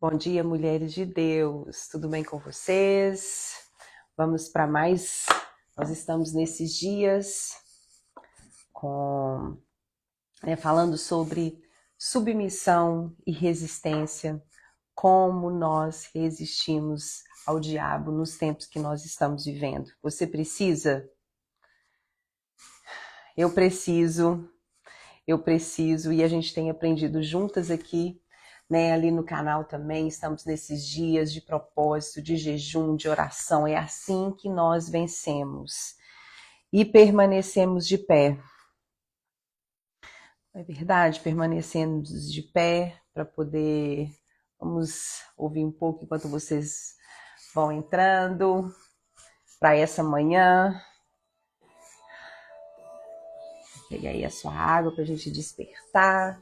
Bom dia, mulheres de Deus, tudo bem com vocês? Vamos para mais. Nós estamos nesses dias falando sobre submissão e resistência, como nós resistimos ao diabo nos tempos que nós estamos vivendo. Você precisa? Eu preciso, e a gente tem aprendido juntas aqui, ali no canal também, estamos nesses dias de propósito, de jejum, de oração. É assim que nós vencemos e permanecemos de pé. É verdade, permanecemos de pé para poder... Vamos ouvir um pouco enquanto vocês vão entrando para essa manhã. Pega aí a sua água para a gente despertar.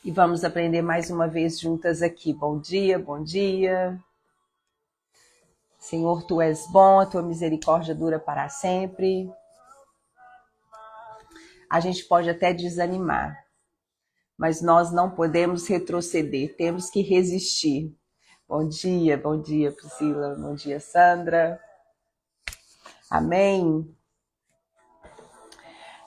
E vamos aprender mais uma vez juntas aqui. Bom dia, bom dia. Senhor, Tu és bom, a Tua misericórdia dura para sempre. A gente pode até desanimar, mas nós não podemos retroceder, temos que resistir. Bom dia, Priscila, bom dia, Sandra. Amém?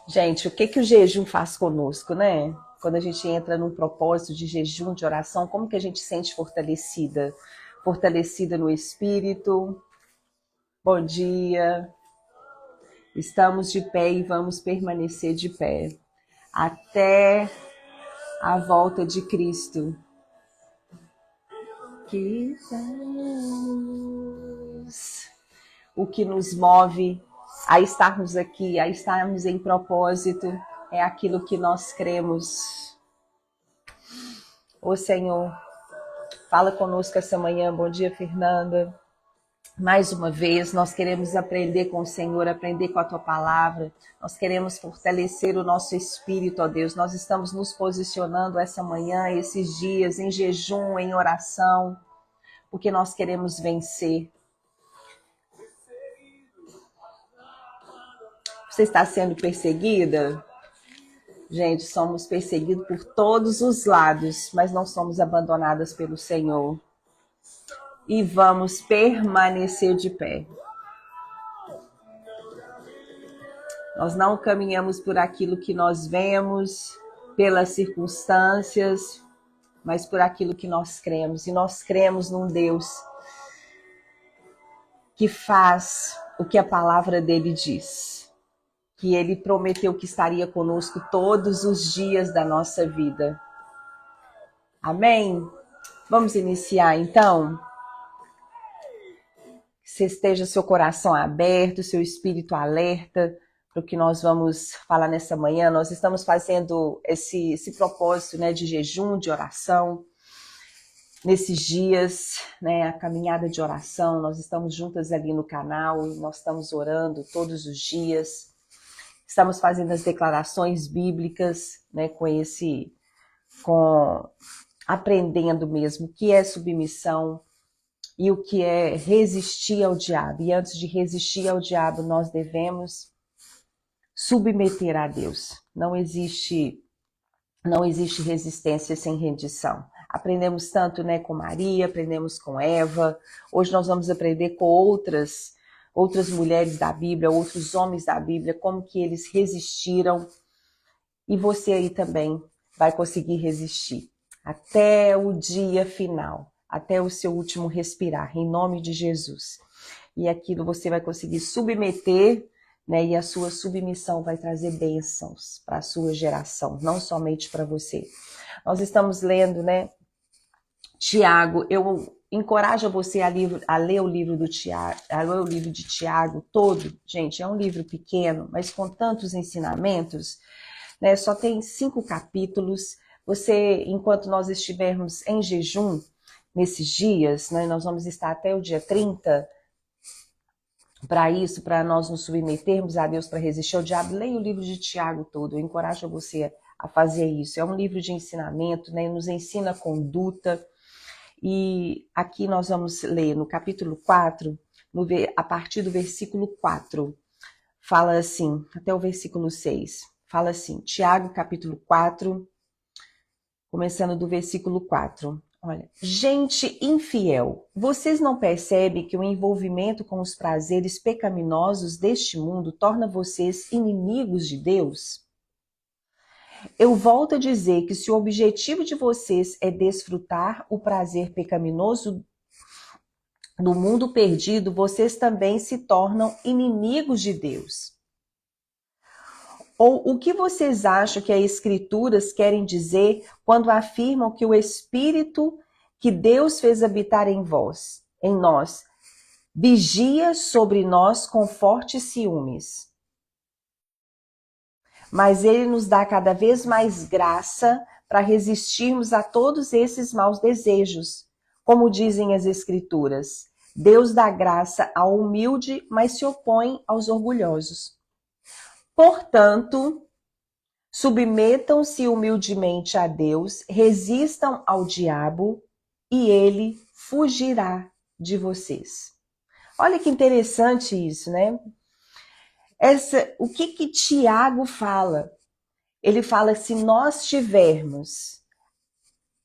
Gente, o que o jejum faz conosco, né? Quando a gente entra num propósito de jejum, de oração, como que a gente se sente fortalecida? Fortalecida no espírito. Bom dia. Estamos de pé e vamos permanecer de pé até a volta de Cristo. O que nos move a estarmos aqui, a estarmos em propósito, é aquilo que nós cremos. Ô Senhor, fala conosco essa manhã. Bom dia, Fernanda. Mais uma vez, nós queremos aprender com o Senhor, aprender com a Tua palavra. Nós queremos fortalecer o nosso espírito, ó Deus. Nós estamos nos posicionando essa manhã, esses dias, em jejum, em oração, porque nós queremos vencer. Você está sendo perseguida? Gente, somos perseguidos por todos os lados, mas não somos abandonadas pelo Senhor. E vamos permanecer de pé. Nós não caminhamos por aquilo que nós vemos, pelas circunstâncias, mas por aquilo que nós cremos. E nós cremos num Deus que faz o que a palavra dele diz. Que ele prometeu que estaria conosco todos os dias da nossa vida. Amém? Vamos iniciar então? Que esteja seu coração aberto, seu espírito alerta para o que nós vamos falar nessa manhã. Nós estamos fazendo esse propósito, de jejum, de oração. Nesses dias, a caminhada de oração, nós estamos juntas ali no canal e nós estamos orando todos os dias. Estamos fazendo as declarações bíblicas, aprendendo mesmo o que é submissão e o que é resistir ao diabo. E antes de resistir ao diabo, nós devemos submeter a Deus. Não existe resistência sem rendição. Aprendemos tanto, com Maria, aprendemos com Eva. Hoje nós vamos aprender com outras mulheres da Bíblia, outros homens da Bíblia, como que eles resistiram. E você aí também vai conseguir resistir até o dia final, até o seu último respirar, em nome de Jesus. E aquilo você vai conseguir submeter, e a sua submissão vai trazer bênçãos para a sua geração, não somente para você. Nós estamos lendo, Tiago. Eu encorajo você a ler o livro do Tiago, a ler o livro de Tiago todo. Gente, é um livro pequeno, mas com tantos ensinamentos, só tem 5 capítulos. Você, enquanto nós estivermos em jejum, nesses dias, nós vamos estar até o dia 30, para nós nos submetermos a Deus, para resistir ao diabo. Leia o livro de Tiago todo. Eu encorajo você a fazer isso. É um livro de ensinamento, nos ensina conduta. E aqui nós vamos ler no capítulo 4, a partir do versículo 4, fala assim, até o versículo 6, fala assim, Tiago capítulo 4, começando do versículo 4. Olha, gente infiel, vocês não percebem que o envolvimento com os prazeres pecaminosos deste mundo torna vocês inimigos de Deus? Eu volto a dizer que se o objetivo de vocês é desfrutar o prazer pecaminoso do mundo perdido, vocês também se tornam inimigos de Deus. Ou o que vocês acham que as Escrituras querem dizer quando afirmam que o Espírito que Deus fez habitar em nós, vigia sobre nós com fortes ciúmes? Mas ele nos dá cada vez mais graça para resistirmos a todos esses maus desejos. Como dizem as Escrituras, Deus dá graça ao humilde, mas se opõe aos orgulhosos. Portanto, submetam-se humildemente a Deus, resistam ao diabo e ele fugirá de vocês. Olha que interessante isso, né? O que Tiago fala? Ele fala que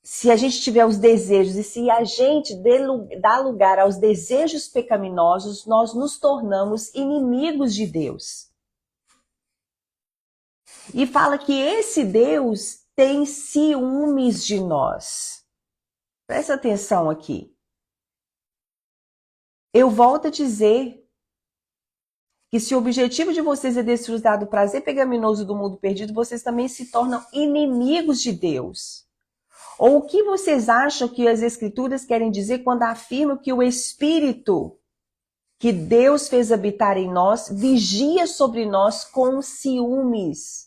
se a gente tiver os desejos e se a gente dá lugar aos desejos pecaminosos, nós nos tornamos inimigos de Deus. E fala que esse Deus tem ciúmes de nós. Presta atenção aqui. Eu volto a dizer que se o objetivo de vocês é desfrutar do prazer pecaminoso do mundo perdido, vocês também se tornam inimigos de Deus. Ou o que vocês acham que as Escrituras querem dizer quando afirmam que o Espírito que Deus fez habitar em nós vigia sobre nós com ciúmes?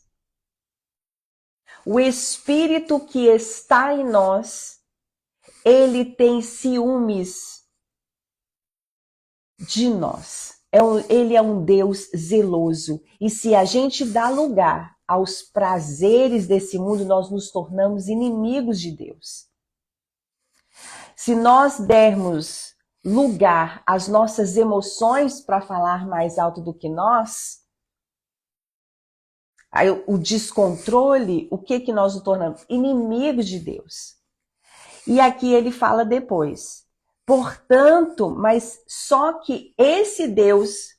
O Espírito que está em nós, ele tem ciúmes de nós. Ele é um Deus zeloso. E se a gente dá lugar aos prazeres desse mundo, nós nos tornamos inimigos de Deus. Se nós dermos lugar às nossas emoções para falar mais alto do que nós, aí o descontrole, o que nós nos tornamos? Inimigos de Deus. E aqui ele fala depois. Portanto, mas só que esse Deus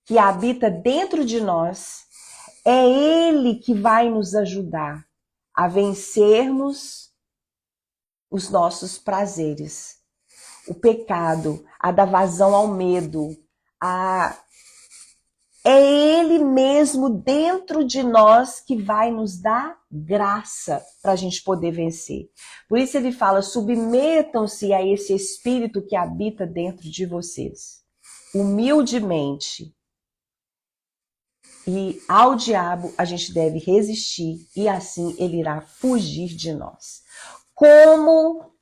que habita dentro de nós, é ele que vai nos ajudar a vencermos os nossos prazeres, o pecado, a dar vazão ao medo, é ele mesmo dentro de nós que vai nos dar graça para a gente poder vencer. Por isso ele fala, submetam-se a esse Espírito que habita dentro de vocês, humildemente. E ao diabo a gente deve resistir e assim ele irá fugir de nós. Como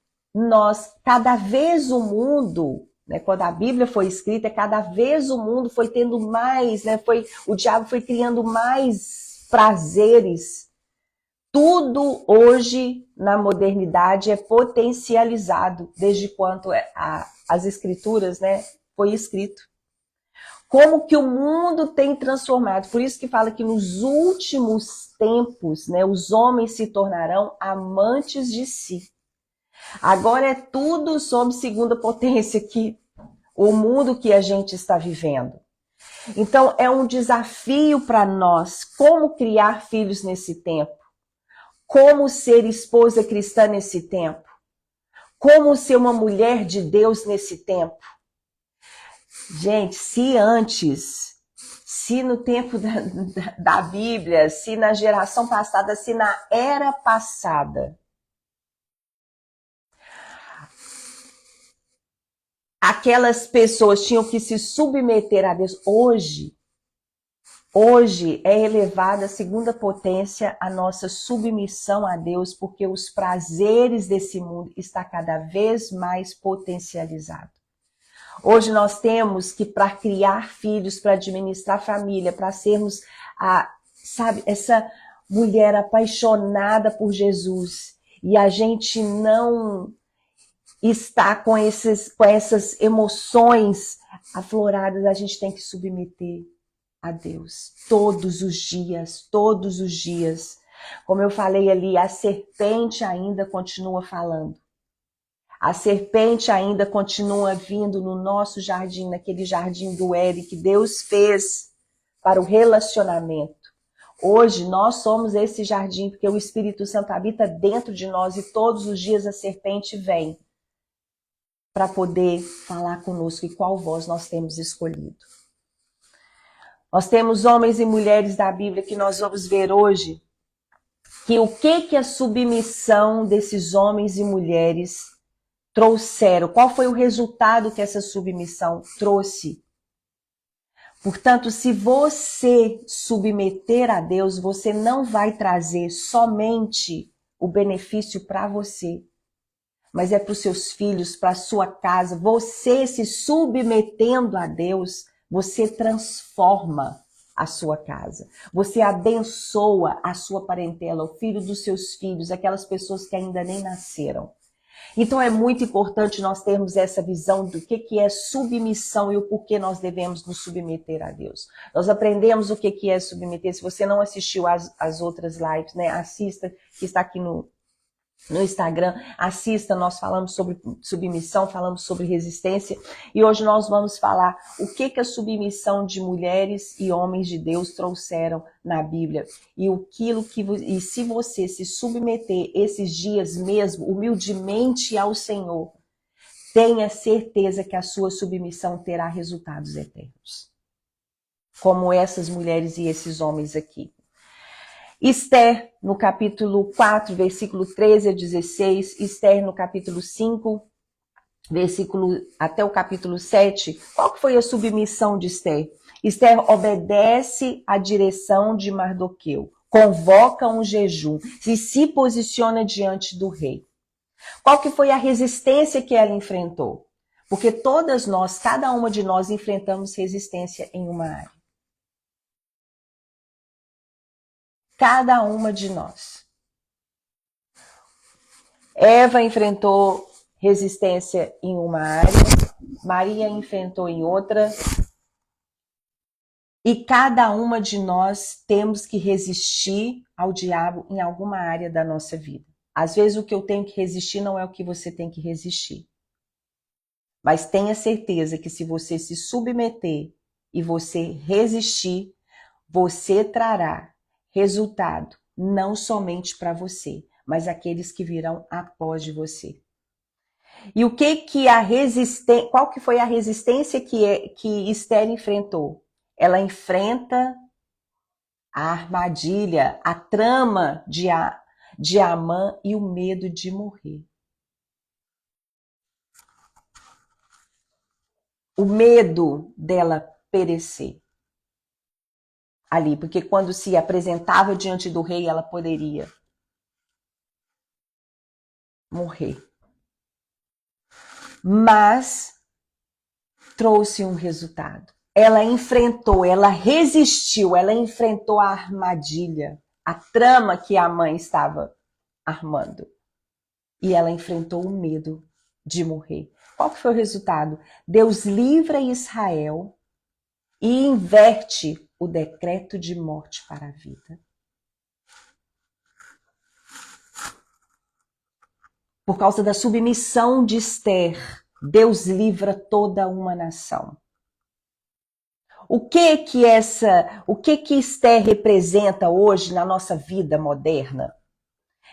cada vez o mundo, né, quando a Bíblia foi escrita, cada vez o mundo foi tendo mais, né, o diabo foi criando mais prazeres. Tudo hoje na modernidade é potencializado, desde quando as escrituras, né, foi escrito. Como que o mundo tem transformado. Por isso que fala que nos últimos tempos, né, os homens se tornarão amantes de si. Agora é tudo sob segunda potência que o mundo que a gente está vivendo. Então é um desafio para nós como criar filhos nesse tempo, como ser esposa cristã nesse tempo, como ser uma mulher de Deus nesse tempo. Gente, se no tempo da Bíblia, se na geração passada, se na era passada, aquelas pessoas tinham que se submeter a Deus, hoje é elevada a segunda potência a nossa submissão a Deus, porque os prazeres desse mundo está cada vez mais potencializado. Hoje nós temos que, para criar filhos, para administrar família, para sermos, essa mulher apaixonada por Jesus, e a gente não está com essas emoções afloradas, a gente tem que submeter a Deus todos os dias, todos os dias. Como eu falei ali, a serpente ainda continua falando. A serpente ainda continua vindo no nosso jardim, naquele jardim do Éden que Deus fez para o relacionamento. Hoje nós somos esse jardim, porque o Espírito Santo habita dentro de nós e todos os dias a serpente vem para poder falar conosco e qual voz nós temos escolhido. Nós temos homens e mulheres da Bíblia que nós vamos ver hoje que o que a submissão desses homens e mulheres trouxeram, qual foi o resultado que essa submissão trouxe. Portanto, se você submeter a Deus, você não vai trazer somente o benefício para você, mas é para os seus filhos, para a sua casa. Você se submetendo a Deus, você transforma a sua casa. Você abençoa a sua parentela, o filho dos seus filhos, aquelas pessoas que ainda nem nasceram. Então é muito importante nós termos essa visão do que é submissão e o porquê nós devemos nos submeter a Deus. Nós aprendemos o que é submeter. Se você não assistiu às outras lives, né, assista, que está aqui no Instagram, assista, nós falamos sobre submissão, falamos sobre resistência e hoje nós vamos falar o que a submissão de mulheres e homens de Deus trouxeram na Bíblia e se você se submeter esses dias mesmo, humildemente ao Senhor, tenha certeza que a sua submissão terá resultados eternos, como essas mulheres e esses homens aqui. Esther, no capítulo 4, versículo 13 a 16, Esther no capítulo 5, até o capítulo 7, qual que foi a submissão de Esther? Esther obedece à direção de Mardoqueu, convoca um jejum e se posiciona diante do rei. Qual que foi a resistência que ela enfrentou? Porque todas nós, cada uma de nós, enfrentamos resistência em uma área. Cada uma de nós. Eva enfrentou resistência em uma área, Maria enfrentou em outra, e cada uma de nós temos que resistir ao diabo em alguma área da nossa vida. Às vezes o que eu tenho que resistir não é o que você tem que resistir. Mas tenha certeza que se você se submeter e você resistir, você trará resultado, não somente para você, mas aqueles que virão após de você. E o que a resistência, qual que foi a resistência que Esther enfrentou? Ela enfrenta a armadilha, a trama de Amã e o medo de morrer. O medo dela perecer. Ali, porque quando se apresentava diante do rei, ela poderia morrer. Mas trouxe um resultado. Ela enfrentou, ela resistiu, ela enfrentou a armadilha, a trama que a mãe estava armando. E ela enfrentou o medo de morrer. Qual que foi o resultado? Deus livra Israel e inverte o decreto de morte para a vida. Por causa da submissão de Esther, Deus livra toda uma nação. O que Esther representa hoje na nossa vida moderna?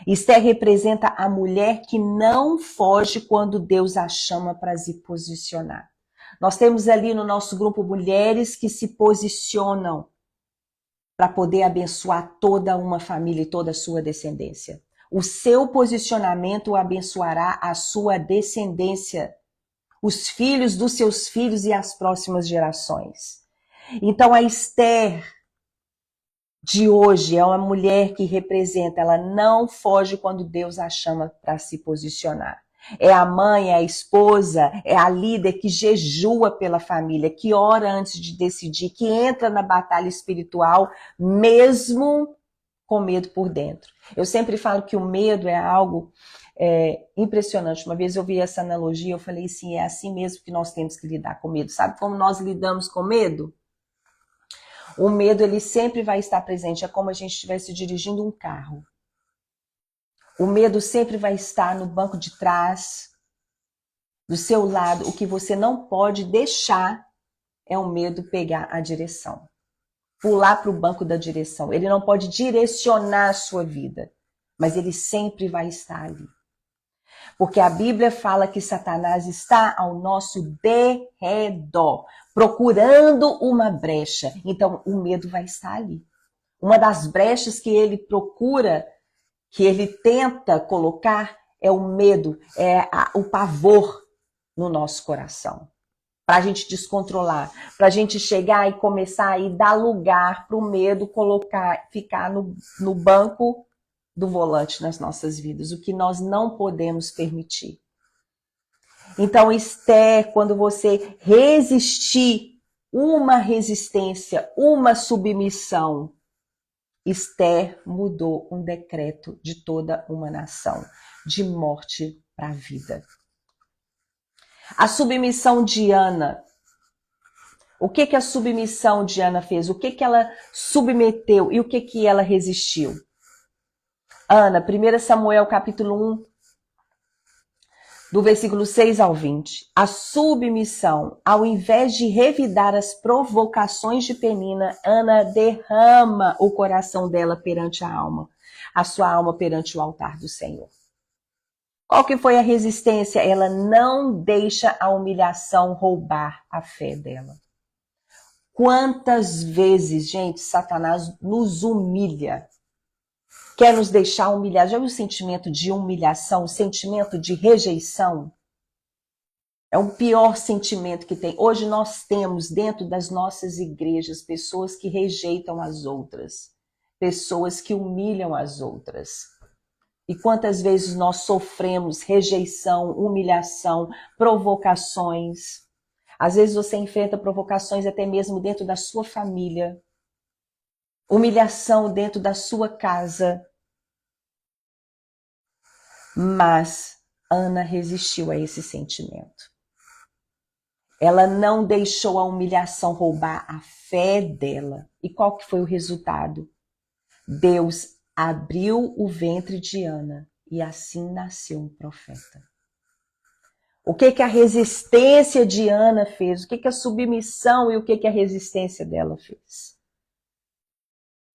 Esther representa a mulher que não foge quando Deus a chama para se posicionar. Nós temos ali no nosso grupo mulheres que se posicionam para poder abençoar toda uma família e toda a sua descendência. O seu posicionamento abençoará a sua descendência, os filhos dos seus filhos e as próximas gerações. Então a Esther de hoje é uma mulher que representa, ela não foge quando Deus a chama para se posicionar. É a mãe, é a esposa, é a líder que jejua pela família, que ora antes de decidir, que entra na batalha espiritual, mesmo com medo por dentro. Eu sempre falo que o medo é algo impressionante. Uma vez eu vi essa analogia, eu falei assim, é assim mesmo que nós temos que lidar com medo. Sabe como nós lidamos com medo? O medo, ele sempre vai estar presente, é como a gente estivesse dirigindo um carro. O medo sempre vai estar no banco de trás, do seu lado, o que você não pode deixar é o medo pegar a direção. Pular para o banco da direção. Ele não pode direcionar a sua vida, mas ele sempre vai estar ali. Porque a Bíblia fala que Satanás está ao nosso derredor, procurando uma brecha. Então, o medo vai estar ali. Uma das brechas que ele procura, que ele tenta colocar, é o medo, o pavor no nosso coração. Para a gente descontrolar, para a gente chegar e começar a dar lugar para o medo ficar no banco do volante nas nossas vidas, o que nós não podemos permitir. Então, Esther, quando você resistir, uma resistência, uma submissão, Esther mudou um decreto de toda uma nação, de morte para a vida. A submissão de Ana. O que a submissão de Ana fez? O que ela submeteu e o que ela resistiu? Ana, 1 Samuel capítulo 1, do versículo 6 ao 20. A submissão, ao invés de revidar as provocações de Penina, Ana derrama o coração dela perante a sua alma perante o altar do Senhor. Qual que foi a resistência? Ela não deixa a humilhação roubar a fé dela. Quantas vezes, gente, Satanás nos humilha, quer nos deixar humilhados. Já viu o sentimento de humilhação, o sentimento de rejeição? É o pior sentimento que tem. Hoje nós temos dentro das nossas igrejas pessoas que rejeitam as outras, pessoas que humilham as outras. E quantas vezes nós sofremos rejeição, humilhação, provocações. Às vezes você enfrenta provocações até mesmo dentro da sua família. Humilhação dentro da sua casa. Mas Ana resistiu a esse sentimento. Ela não deixou a humilhação roubar a fé dela. E qual que foi o resultado? Deus abriu o ventre de Ana e assim nasceu um profeta. O que a resistência de Ana fez? O que a submissão e o que a resistência dela fez?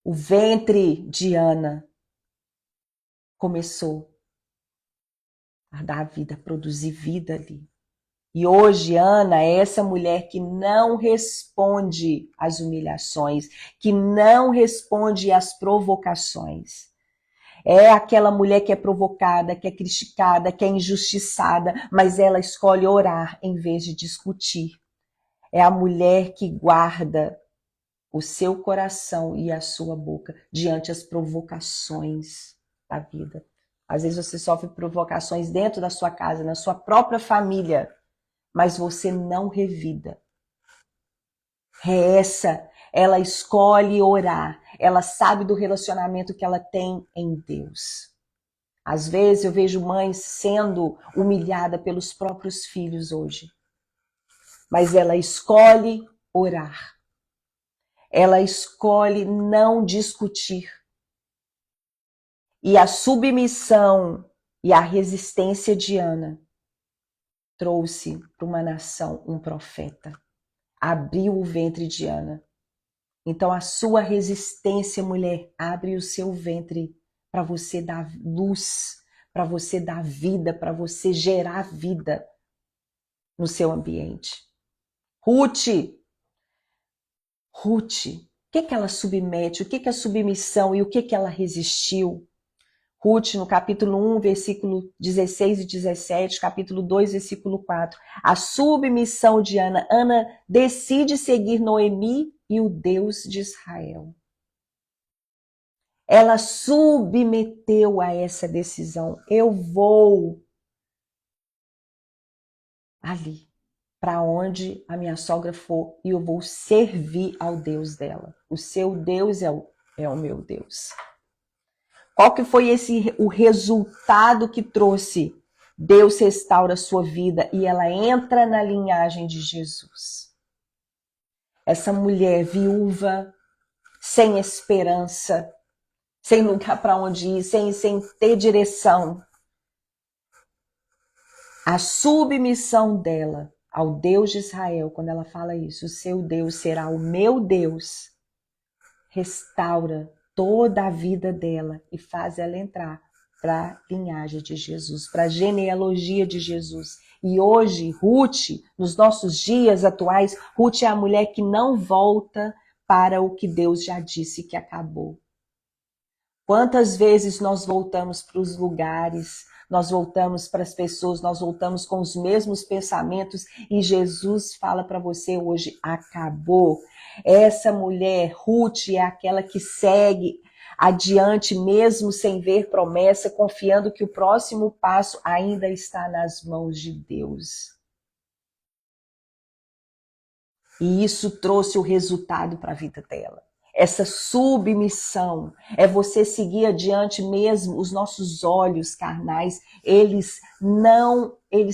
O ventre de Ana começou a dar vida, a produzir vida ali. E hoje Ana é essa mulher que não responde às humilhações, que não responde às provocações. É aquela mulher que é provocada, que é criticada, que é injustiçada, mas ela escolhe orar em vez de discutir. É a mulher que guarda o seu coração e a sua boca diante as provocações da vida. Às vezes você sofre provocações dentro da sua casa, na sua própria família, mas você não revida. Ela escolhe orar, ela sabe do relacionamento que ela tem em Deus. Às vezes eu vejo mães sendo humilhada pelos próprios filhos hoje, mas ela escolhe orar. Ela escolhe não discutir. E a submissão e a resistência de Ana trouxe para uma nação um profeta. Abriu o ventre de Ana. Então a sua resistência, mulher, abre o seu ventre para você dar luz, para você dar vida, para você gerar vida no seu ambiente. Ruth, o que ela submete, o que a submissão e o que ela resistiu? Ruth, no capítulo 1, versículo 16 e 17, capítulo 2, versículo 4. A submissão de Ana. Ana decide seguir Noemi e o Deus de Israel. Ela submeteu a essa decisão. Eu vou ali, para onde a minha sogra for, e eu vou servir ao Deus dela. O seu Deus é o meu Deus. Qual que foi o resultado que trouxe? Deus restaura a sua vida e ela entra na linhagem de Jesus. Essa mulher viúva, sem esperança, sem lugar para onde ir, sem ter direção. A submissão dela ao Deus de Israel, quando ela fala isso, o seu Deus será o meu Deus, restaura toda a vida dela e faz ela entrar para a linhagem de Jesus, para a genealogia de Jesus. E hoje, Ruth, nos nossos dias atuais, Ruth é a mulher que não volta para o que Deus já disse que acabou. Quantas vezes nós voltamos para os lugares, nós voltamos para as pessoas, nós voltamos com os mesmos pensamentos e Jesus fala para você hoje, acabou. Essa mulher, Ruth, é aquela que segue adiante mesmo sem ver promessa, confiando que o próximo passo ainda está nas mãos de Deus. E isso trouxe o resultado para a vida dela. Essa submissão é você seguir adiante mesmo. Os nossos olhos carnais, eles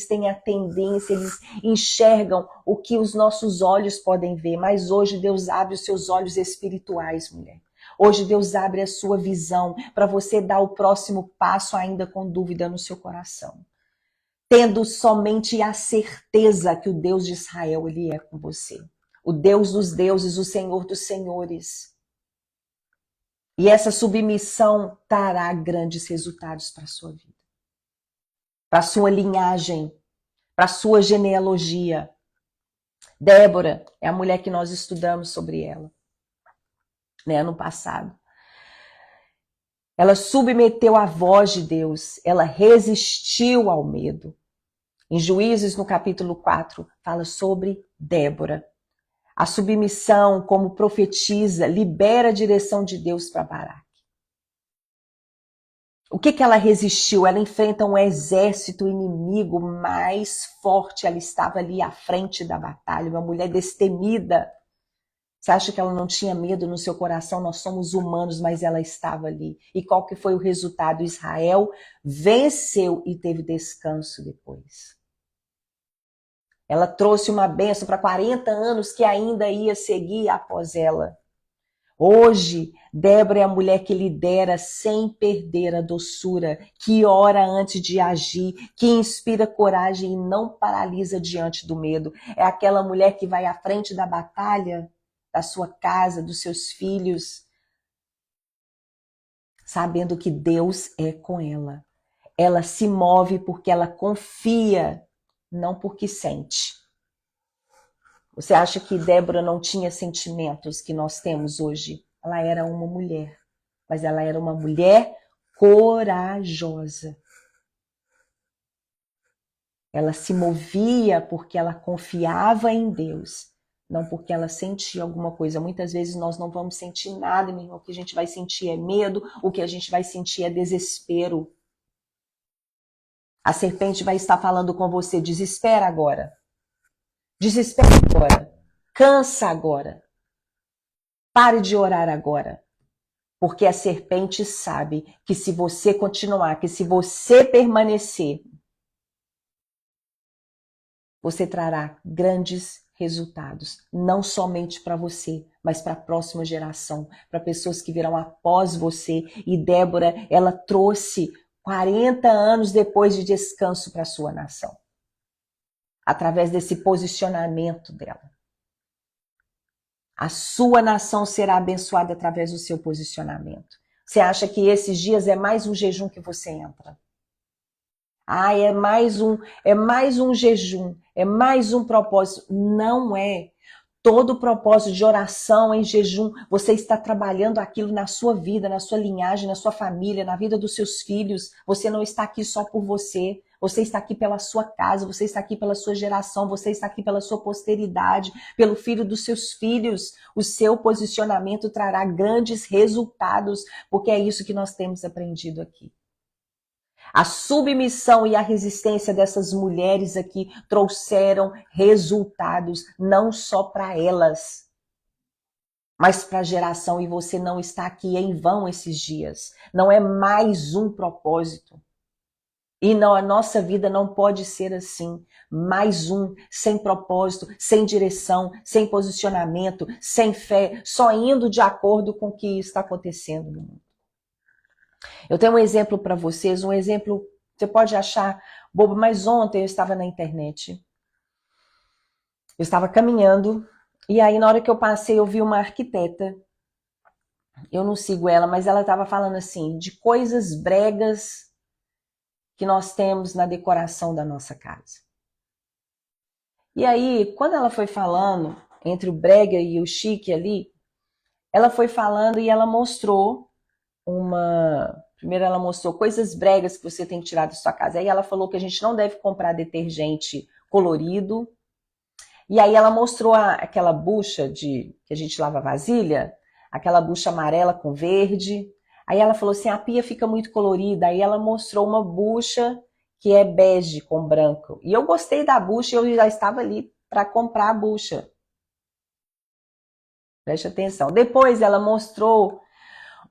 têm a tendência, eles enxergam o que os nossos olhos podem ver, mas hoje Deus abre os seus olhos espirituais, mulher. Hoje Deus abre a sua visão para você dar o próximo passo ainda com dúvida no seu coração. Tendo somente a certeza que o Deus de Israel, ele é com você. O Deus dos deuses, o Senhor dos senhores. E essa submissão trará grandes resultados para a sua vida. Para a sua linhagem, para a sua genealogia. Débora é a mulher que nós estudamos sobre ela, né, no passado. Ela submeteu a voz de Deus, ela resistiu ao medo. Em Juízes, no capítulo 4, fala sobre Débora. A submissão, como profetiza, libera a direção de Deus para Baraque. O que ela resistiu? Ela enfrenta um exército inimigo mais forte. Ela estava ali à frente da batalha, uma mulher destemida. Você acha que ela não tinha medo no seu coração? Nós somos humanos, mas ela estava ali. E qual que foi o resultado? Israel venceu e teve descanso depois. Ela trouxe uma bênção para 40 anos que ainda ia seguir após ela. Hoje, Débora é a mulher que lidera sem perder a doçura, que ora antes de agir, que inspira coragem e não paralisa diante do medo. É aquela mulher que vai à frente da batalha, da sua casa, dos seus filhos, sabendo que Deus é com ela. Ela se move porque ela confia, não porque sente. Você acha que Débora não tinha sentimentos que nós temos hoje? Ela era uma mulher, mas ela era uma mulher corajosa. Ela se movia porque ela confiava em Deus, não porque ela sentia alguma coisa. Muitas vezes nós não vamos sentir nada, meu irmão. O que a gente vai sentir é medo, o que a gente vai sentir é desespero. A serpente vai estar falando com você, desespera agora. Desespera agora. Cansa agora. Pare de orar agora. Porque a serpente sabe que se você continuar, que se você permanecer, você trará grandes resultados. Não somente para você, mas para a próxima geração, para pessoas que virão após você. E Débora, ela trouxe 40 anos depois de descanso para a sua nação. Através desse posicionamento dela. A sua nação será abençoada através do seu posicionamento. Você acha que esses dias é mais um jejum que você entra? Ah, é mais um jejum, é mais um propósito. Não é. Todo propósito de oração em jejum, você está trabalhando aquilo na sua vida, na sua linhagem, na sua família, na vida dos seus filhos. Você não está aqui só por você. Você está aqui pela sua casa, você está aqui pela sua geração, você está aqui pela sua posteridade, pelo filho dos seus filhos. O seu posicionamento trará grandes resultados, porque é isso que nós temos aprendido aqui. A submissão e a resistência dessas mulheres aqui trouxeram resultados não só para elas, mas para a geração. E você não está aqui em vão esses dias. Não é mais um propósito. E não, a nossa vida não pode ser assim. Mais um, sem propósito, sem direção, sem posicionamento, sem fé, só indo de acordo com o que está acontecendo no mundo. Eu tenho um exemplo para vocês, um exemplo Você pode achar bobo, mas ontem eu estava na internet. Eu estava caminhando e aí na hora que eu passei eu vi uma arquiteta. Eu não sigo ela, mas ela estava falando assim de coisas bregas que nós temos na decoração da nossa casa. E aí, quando ela foi falando entre o brega e o chique ali, ela foi falando e ela mostrou primeiro ela mostrou coisas bregas que você tem que tirar da sua casa. Aí ela falou que a gente não deve comprar detergente colorido. E aí ela mostrou aquela bucha que a gente lava vasilha, aquela bucha amarela com verde. Aí ela falou assim, a pia fica muito colorida. Aí ela mostrou uma bucha que é bege com branco. E eu gostei da bucha e eu já estava ali para comprar a bucha. Preste atenção. Depois ela mostrou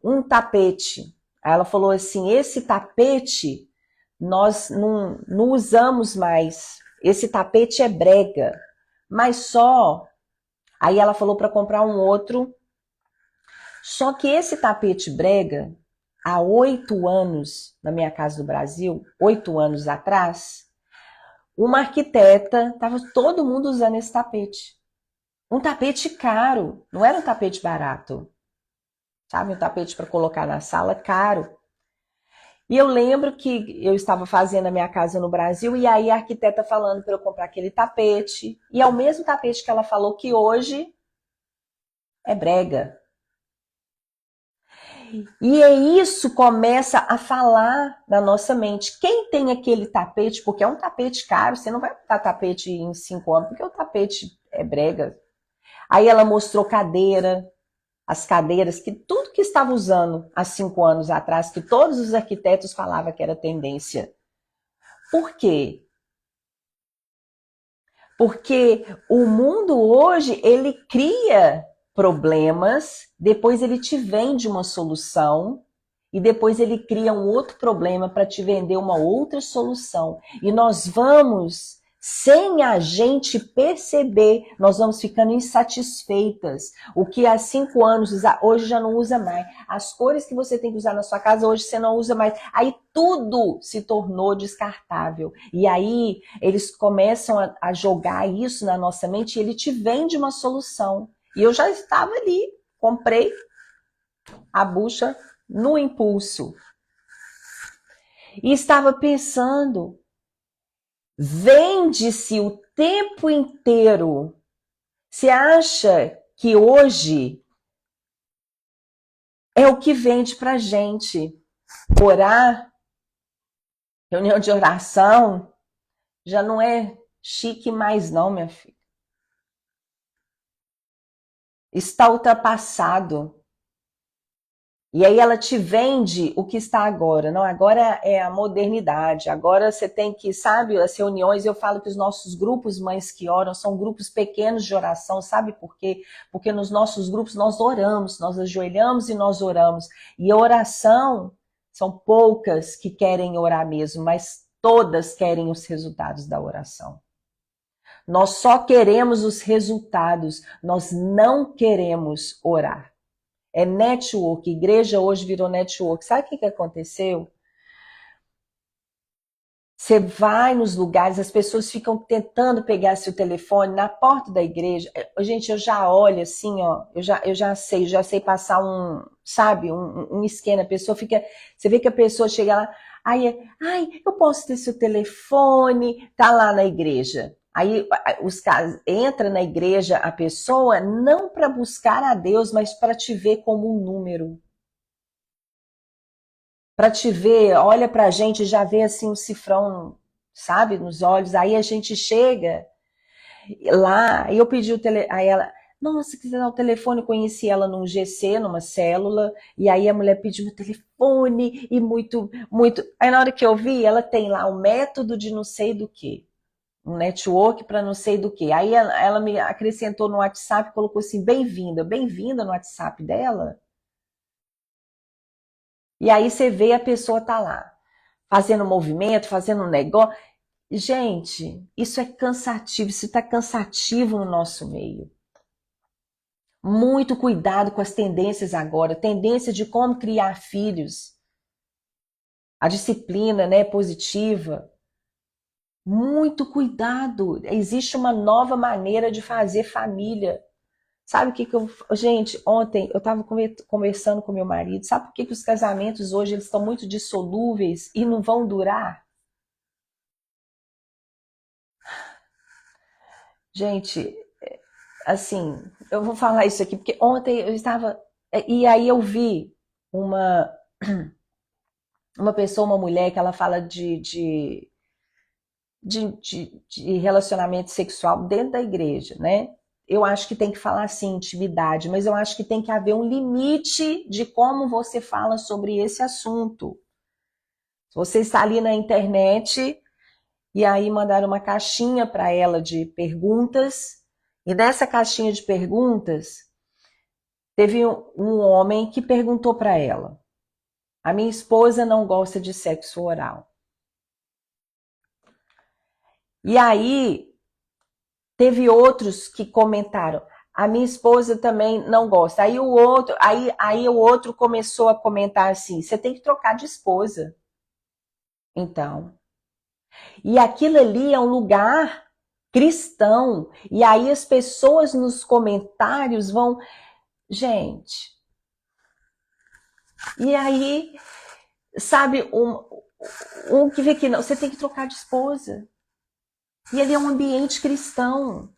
um tapete. Aí ela falou assim, esse tapete nós não usamos mais. Esse tapete é brega. Mas só... Aí ela falou para comprar um outro. Só que esse tapete brega, há 8 anos, na minha casa do Brasil, 8 anos atrás, uma arquiteta, estava todo mundo usando esse tapete. Um tapete caro, não era um tapete barato. Sabe, um tapete para colocar na sala, caro. E eu lembro que eu estava fazendo a minha casa no Brasil e aí a arquiteta falando para eu comprar aquele tapete. E é o mesmo tapete que ela falou que hoje é brega. E é isso começa a falar na nossa mente. Quem tem aquele tapete, porque é um tapete caro, você não vai botar tapete em 5 anos, porque o tapete é brega. Aí ela mostrou cadeira, as cadeiras, que tudo que estava usando há 5 anos atrás, que todos os arquitetos falavam que era tendência. Por quê? Porque o mundo hoje, ele cria problemas, depois ele te vende uma solução e depois ele cria um outro problema para te vender uma outra solução. E nós vamos, sem a gente perceber, nós vamos ficando insatisfeitas. O que há 5 anos hoje já não usa mais. As cores que você tem que usar na sua casa, hoje você não usa mais. Aí tudo se tornou descartável. E aí eles começam a jogar isso na nossa mente e ele te vende uma solução. E eu já estava ali, comprei a bucha no impulso. E estava pensando, vende-se o tempo inteiro. Você acha que hoje é o que vende pra gente? Orar, reunião de oração, já não é chique mais não, minha filha. Está ultrapassado. E aí ela te vende o que está agora. Não, agora é a modernidade. Agora você tem que, sabe, as reuniões, eu falo que os nossos grupos Mães que Oram são grupos pequenos de oração, sabe por quê? Porque nos nossos grupos nós oramos, nós ajoelhamos e nós oramos. E a oração, são poucas que querem orar mesmo, mas todas querem os resultados da oração. Nós só queremos os resultados, nós não queremos orar. É network, igreja hoje virou network. Sabe o que aconteceu? Você vai nos lugares, as pessoas ficam tentando pegar seu telefone na porta da igreja. Gente, eu já olho assim, ó, eu já sei passar um esquema. A pessoa fica, você vê que a pessoa chega lá, ai, eu posso ter seu telefone, tá lá na igreja. Aí os caras entra na igreja a pessoa não para buscar a Deus, mas para te ver como um número. Para te ver, olha pra gente, já vê assim um cifrão, sabe, nos olhos. Aí a gente chega lá, e eu pedi o telefone, aí ela, nossa, se quiser dar o telefone, eu conheci ela num GC, numa célula, e aí a mulher pediu o telefone, e muito. Aí na hora que eu vi, ela tem lá um método de não sei do que. Um network para não sei do que. Aí ela me acrescentou no WhatsApp, colocou assim, bem-vinda no WhatsApp dela. E aí você vê a pessoa tá lá, fazendo movimento, fazendo um negócio. Gente, isso é cansativo, isso está cansativo no nosso meio. Muito cuidado com as tendências agora, tendência de como criar filhos. a disciplina, né, positiva. Muito cuidado. Existe uma nova maneira de fazer família. Sabe o que que eu... Gente, ontem eu estava conversando com meu marido. Sabe por que que os casamentos hoje eles estão muito dissolúveis e não vão durar? Gente, assim, eu vou falar isso aqui, porque ontem eu estava... E aí eu vi uma, uma pessoa, uma mulher, que ela fala de relacionamento sexual dentro da igreja, né? Eu acho que tem que falar assim, intimidade, mas eu acho que tem que haver um limite de como você fala sobre esse assunto. Se você está ali na internet e aí mandaram uma caixinha para ela de perguntas, e nessa caixinha de perguntas teve um homem que perguntou para ela: a minha esposa não gosta de sexo oral. E aí teve outros que comentaram: a minha esposa também não gosta. Aí o outro começou a comentar assim: você tem que trocar de esposa. Então, e aquilo ali é um lugar cristão. E aí as pessoas nos comentários vão, gente. E aí, sabe, um que vê que não, você tem que trocar de esposa. E ele é um ambiente cristão.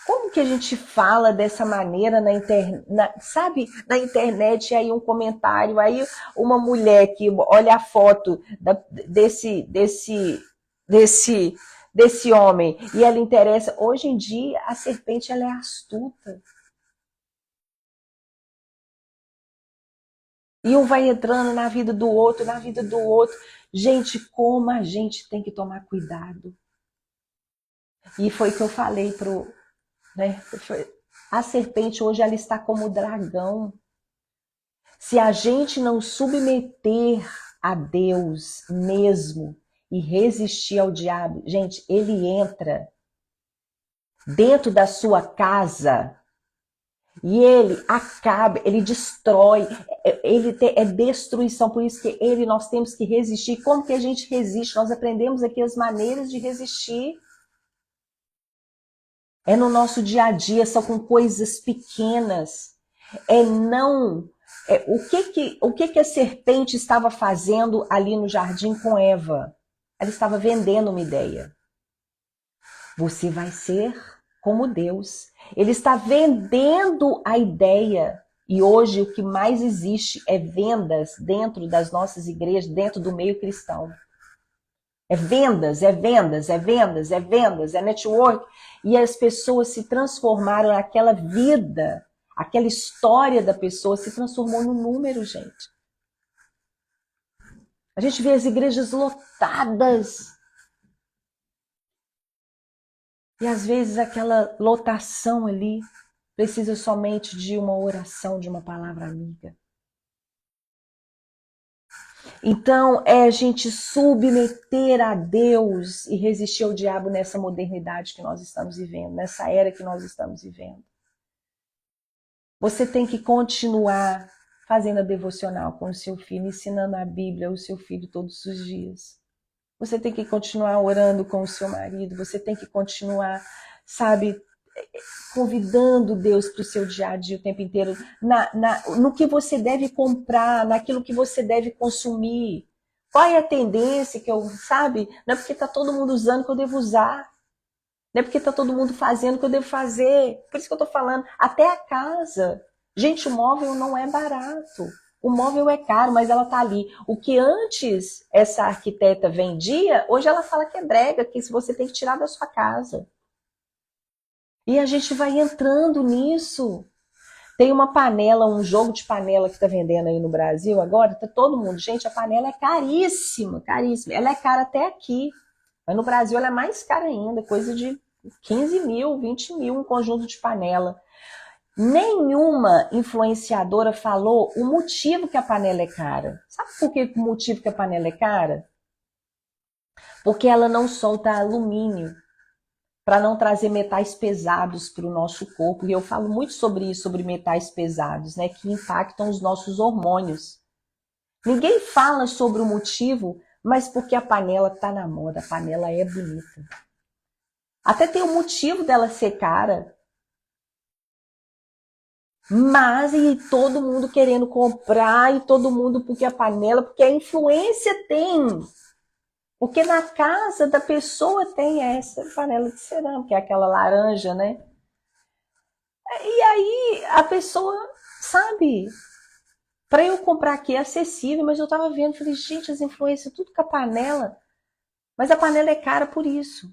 Como que a gente fala dessa maneira na internet, sabe, na internet, aí um comentário, aí uma mulher que olha a foto desse homem e ela interessa. Hoje em dia, a serpente ela é astuta. E um vai entrando na vida do outro, na vida do outro. Gente, como a gente tem que tomar cuidado. E foi que eu falei pro, né, a serpente hoje ela está como dragão. Se a gente não submeter a Deus mesmo e resistir ao diabo, gente, ele entra dentro da sua casa e ele acaba, ele destrói, é destruição. Por isso que nós temos que resistir. Como que a gente resiste? Nós aprendemos aqui as maneiras de resistir. É no nosso dia a dia, são com coisas pequenas. O que a serpente estava fazendo ali no jardim com Eva? Ela estava vendendo uma ideia. Você vai ser como Deus. Ele está vendendo a ideia. E hoje o que mais existe é vendas dentro das nossas igrejas, dentro do meio cristão. É vendas, é vendas, é vendas, é vendas, é network. E as pessoas se transformaram naquela vida, aquela história da pessoa se transformou no número, gente. A gente vê as igrejas lotadas. E às vezes aquela lotação ali precisa somente de uma oração, de uma palavra amiga. Então é a gente submeter a Deus e resistir ao diabo nessa modernidade que nós estamos vivendo, nessa era que nós estamos vivendo. Você tem que continuar fazendo a devocional com o seu filho, ensinando a Bíblia ao seu filho todos os dias. Você tem que continuar orando com o seu marido, você tem que continuar, sabe, convidando Deus para o seu dia a dia o tempo inteiro, no que você deve comprar, naquilo que você deve consumir. Qual é a tendência que eu, sabe? Não é porque está todo mundo usando que eu devo usar. Não é porque está todo mundo fazendo que eu devo fazer. Por isso que eu estou falando, até a casa. Gente, o móvel não é barato. O móvel é caro, mas ela está ali. O que antes essa arquiteta vendia, hoje ela fala que é brega, que você tem que tirar da sua casa. E a gente vai entrando nisso. Tem uma panela, um jogo de panela que está vendendo aí no Brasil agora, tá todo mundo. Gente, a panela é caríssima, caríssima. Ela é cara até aqui. Mas no Brasil ela é mais cara ainda, coisa de 15 mil, 20 mil um conjunto de panela. Nenhuma influenciadora falou o motivo que a panela é cara. Sabe por que o motivo que a panela é cara? Porque ela não solta alumínio, para não trazer metais pesados para o nosso corpo. E eu falo muito sobre isso, sobre metais pesados, né, que impactam os nossos hormônios. Ninguém fala sobre o motivo, mas porque a panela tá na moda, a panela é bonita. Até tem o motivo dela ser cara. Mas e todo mundo querendo comprar, e todo mundo porque a panela, porque a influência tem. Porque na casa da pessoa tem essa panela de cerâmica, que é aquela laranja, né? E aí a pessoa, sabe, para eu comprar aqui é acessível, mas eu tava vendo, falei, gente, as influências, tudo com a panela. Mas a panela é cara por isso.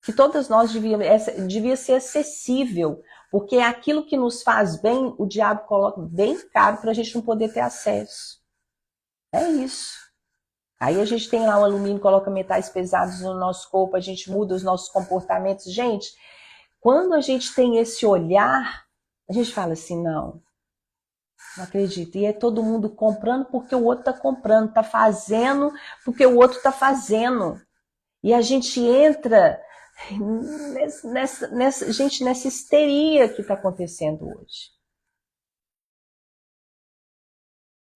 Que todas nós devia ser acessível, porque é aquilo que nos faz bem, o diabo coloca bem caro para a gente não poder ter acesso. É isso. Aí a gente tem lá o alumínio, coloca metais pesados no nosso corpo, a gente muda os nossos comportamentos. Gente, quando a gente tem esse olhar, a gente fala assim, não acredito. E é todo mundo comprando porque o outro está comprando, está fazendo porque o outro está fazendo. E a gente entra nessa histeria que está acontecendo hoje.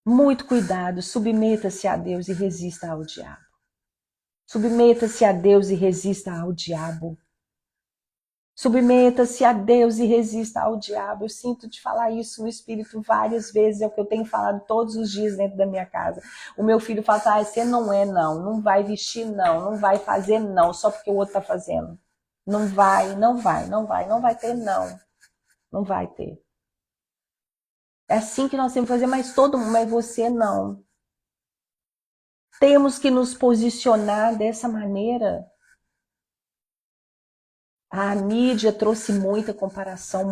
Muito cuidado, submeta-se a Deus e resista ao diabo. Submeta-se a Deus e resista ao diabo. Submeta-se a Deus e resista ao diabo. Eu sinto de falar isso no Espírito várias vezes, é o que eu tenho falado todos os dias dentro da minha casa. O meu filho fala, você não é não vai vestir não vai fazer não, só porque o outro está fazendo. Não vai ter não. Não vai ter. É assim que nós temos que fazer, mas todo mundo, mas você não. Temos que nos posicionar dessa maneira. A mídia trouxe muita comparação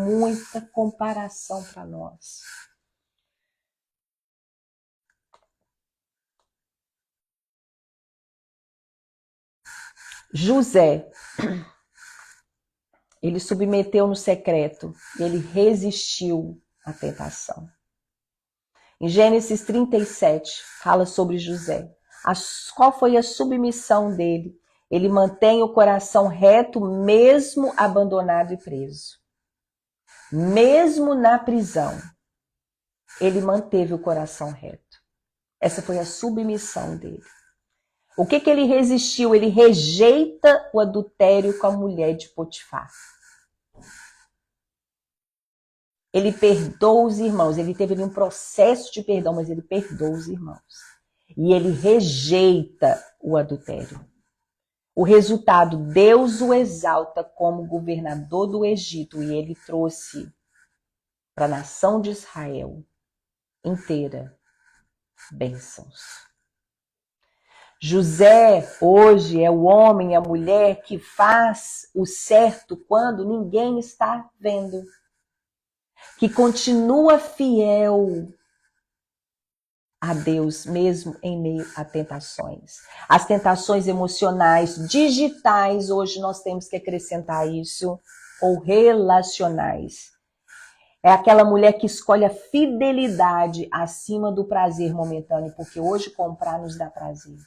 para nós. José, ele submeteu no secreto, ele resistiu à tentação. Em Gênesis 37, fala sobre José. Qual foi a submissão dele? Ele mantém o coração reto, mesmo abandonado e preso. Mesmo na prisão, ele manteve o coração reto. Essa foi a submissão dele. O que ele resistiu? Ele rejeita o adultério com a mulher de Potifar. Ele perdoa os irmãos. Ele teve ali um processo de perdão, mas ele perdoa os irmãos. E ele rejeita o adultério. O resultado, Deus o exalta como governador do Egito e ele trouxe para a nação de Israel inteira bênçãos. José hoje é o homem, a mulher que faz o certo quando ninguém está vendo. Que continua fiel a Deus mesmo em meio a tentações. As tentações emocionais, digitais, hoje nós temos que acrescentar isso, ou relacionais. É aquela mulher que escolhe a fidelidade acima do prazer momentâneo, porque hoje comprar nos dá prazer.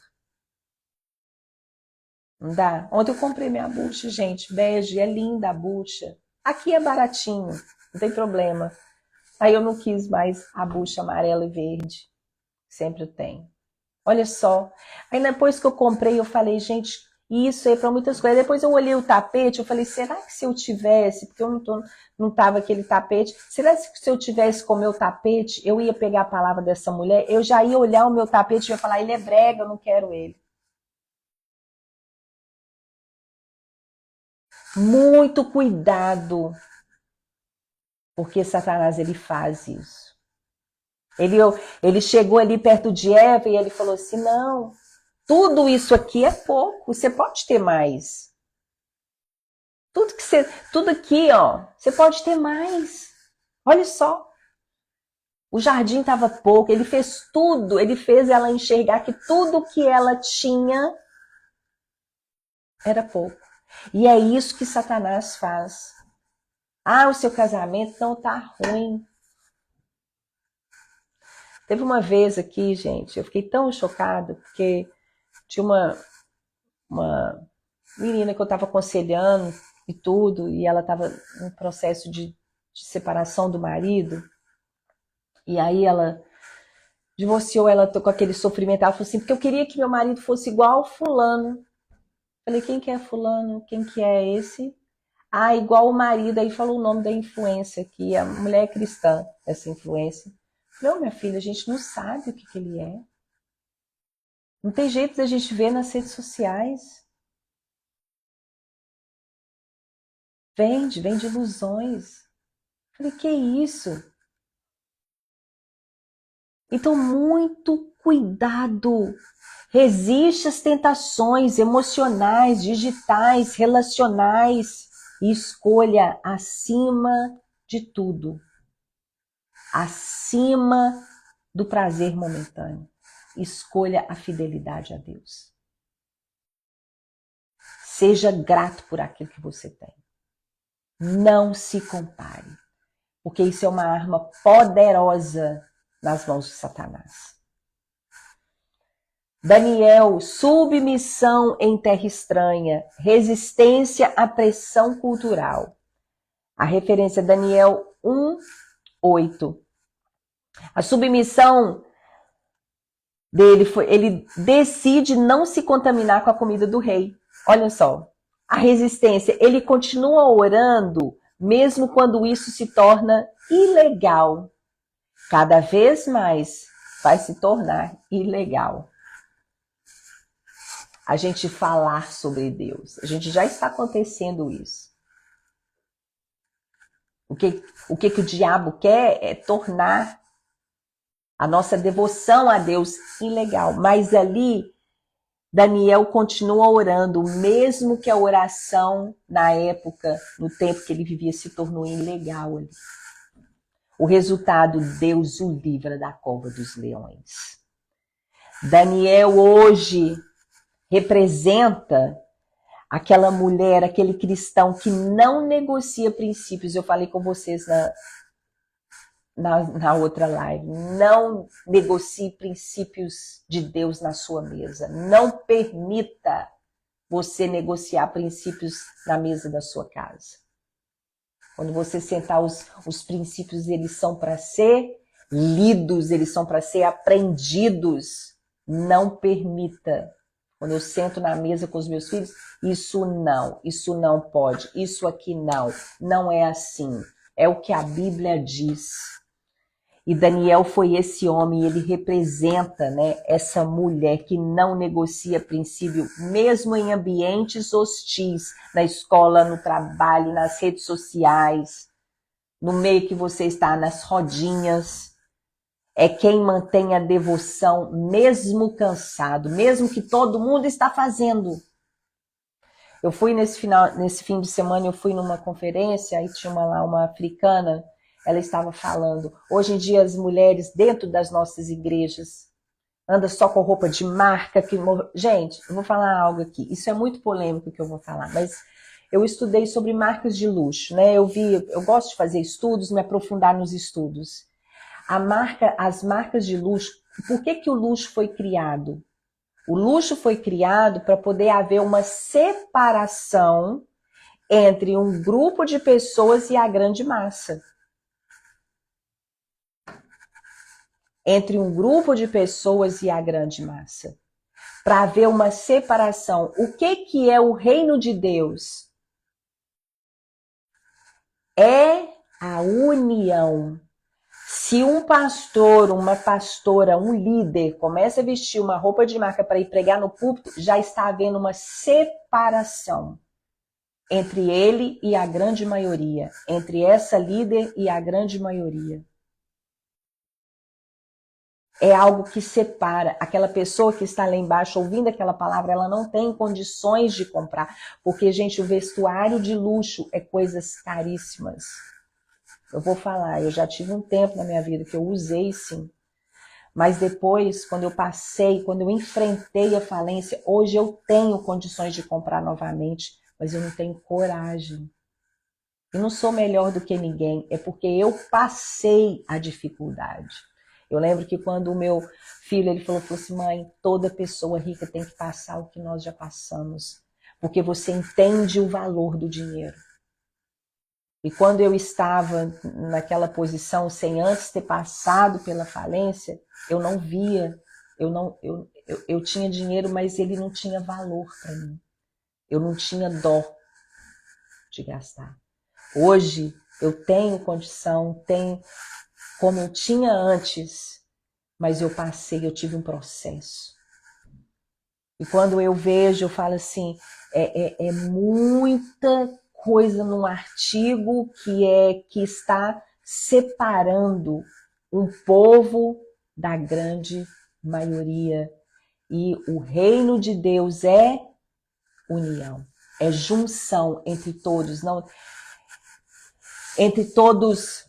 Não dá? Ontem eu comprei minha bucha, gente, bege, é linda a bucha. Aqui é baratinho, não tem problema. Aí eu não quis mais a bucha amarela e verde. Sempre tem. Olha só. Aí depois que eu comprei, eu falei, gente, isso é para muitas coisas. Depois eu olhei o tapete, eu falei, será que se eu tivesse, porque eu não tava aquele tapete, será que se eu tivesse com o meu tapete, eu ia pegar a palavra dessa mulher, eu já ia olhar o meu tapete e ia falar, ele é brega, eu não quero ele. Muito cuidado, porque Satanás ele faz isso. Ele chegou ali perto de Eva e ele falou assim, não, tudo isso aqui é pouco, você pode ter mais. Tudo aqui, ó, você pode ter mais. Olha só. O jardim estava pouco, ele fez tudo, ele fez ela enxergar que tudo que ela tinha era pouco. E é isso que Satanás faz. Ah, o seu casamento não tá ruim. Teve uma vez aqui, gente, eu fiquei tão chocada, porque tinha uma menina que eu estava aconselhando e tudo, e ela estava em processo de separação do marido, e aí ela Divorciou, ela com aquele sofrimento. Ela falou assim, porque eu queria que meu marido fosse igual fulano. Falei, quem que é fulano? Quem que é esse? Ah, igual o marido. Aí falou o nome da influência aqui. A mulher é cristã, essa influência. Não, minha filha, a gente não sabe o que, que ele é. Não tem jeito da gente ver nas redes sociais. Vende ilusões. Falei, que isso? Então, muito cuidado. Resiste às tentações emocionais, digitais, relacionais e escolha acima de tudo, acima do prazer momentâneo. Escolha a fidelidade a Deus. Seja grato por aquilo que você tem. Não se compare, porque isso é uma arma poderosa nas mãos de Satanás. Daniel, submissão em terra estranha, resistência à pressão cultural. A referência é Daniel 1:8. A submissão dele foi, ele decide não se contaminar com a comida do rei. Olha só, a resistência, ele continua orando mesmo quando isso se torna ilegal. Cada vez mais vai se tornar ilegal. A gente falar sobre Deus. A gente já está acontecendo isso. O que o diabo quer é tornar a nossa devoção a Deus ilegal. Mas ali, Daniel continua orando, mesmo que a oração, na época, no tempo que ele vivia, se tornou ilegal ali. O resultado, Deus o livra da cova dos leões. Daniel hoje representa aquela mulher, aquele cristão que não negocia princípios. Eu falei com vocês na outra live. Não negocie princípios de Deus na sua mesa. Não permita você negociar princípios na mesa da sua casa. Quando você sentar, os princípios, eles são para ser lidos, eles são para ser aprendidos. Não permita. Quando eu sento na mesa com os meus filhos, isso não pode, isso aqui não é assim. É o que a Bíblia diz. E Daniel foi esse homem, ele representa, né, essa mulher que não negocia princípio, mesmo em ambientes hostis, na escola, no trabalho, nas redes sociais, no meio que você está, nas rodinhas. É quem mantém a devoção, mesmo cansado, mesmo que todo mundo está fazendo. Eu fui nesse fim de semana, eu fui numa conferência, aí tinha uma africana, ela estava falando, hoje em dia as mulheres dentro das nossas igrejas andam só com roupa de marca. Gente, eu vou falar algo aqui, isso é muito polêmico que eu vou falar, mas eu estudei sobre marcas de luxo, né? Eu gosto de fazer estudos, me aprofundar nos estudos. As marcas de luxo, por que o luxo foi criado? O luxo foi criado para poder haver uma separação entre um grupo de pessoas e a grande massa. Entre um grupo de pessoas e a grande massa. Para haver uma separação. O que é o reino de Deus? É a união. Se um pastor, uma pastora, um líder começa a vestir uma roupa de marca para ir pregar no púlpito, já está havendo uma separação entre ele e a grande maioria, entre essa líder e a grande maioria. É algo que separa. Aquela pessoa que está lá embaixo ouvindo aquela palavra, ela não tem condições de comprar, porque, gente, o vestuário de luxo é coisas caríssimas. Eu vou falar, eu já tive um tempo na minha vida que eu usei sim. Mas depois, quando eu enfrentei a falência, hoje eu tenho condições de comprar novamente, mas eu não tenho coragem. Eu não sou melhor do que ninguém, é porque eu passei a dificuldade. Eu lembro que quando o meu filho ele falou assim, mãe, toda pessoa rica tem que passar o que nós já passamos, porque você entende o valor do dinheiro. E quando eu estava naquela posição, sem antes ter passado pela falência, eu não via, eu tinha dinheiro, mas ele não tinha valor para mim. Eu não tinha dó de gastar. Hoje eu tenho condição, tenho como eu tinha antes, mas eu passei, eu tive um processo. E quando eu vejo, eu falo assim, é muita coisa num artigo que está separando um povo da grande maioria. E o reino de Deus é união, é junção entre todos, não entre todos.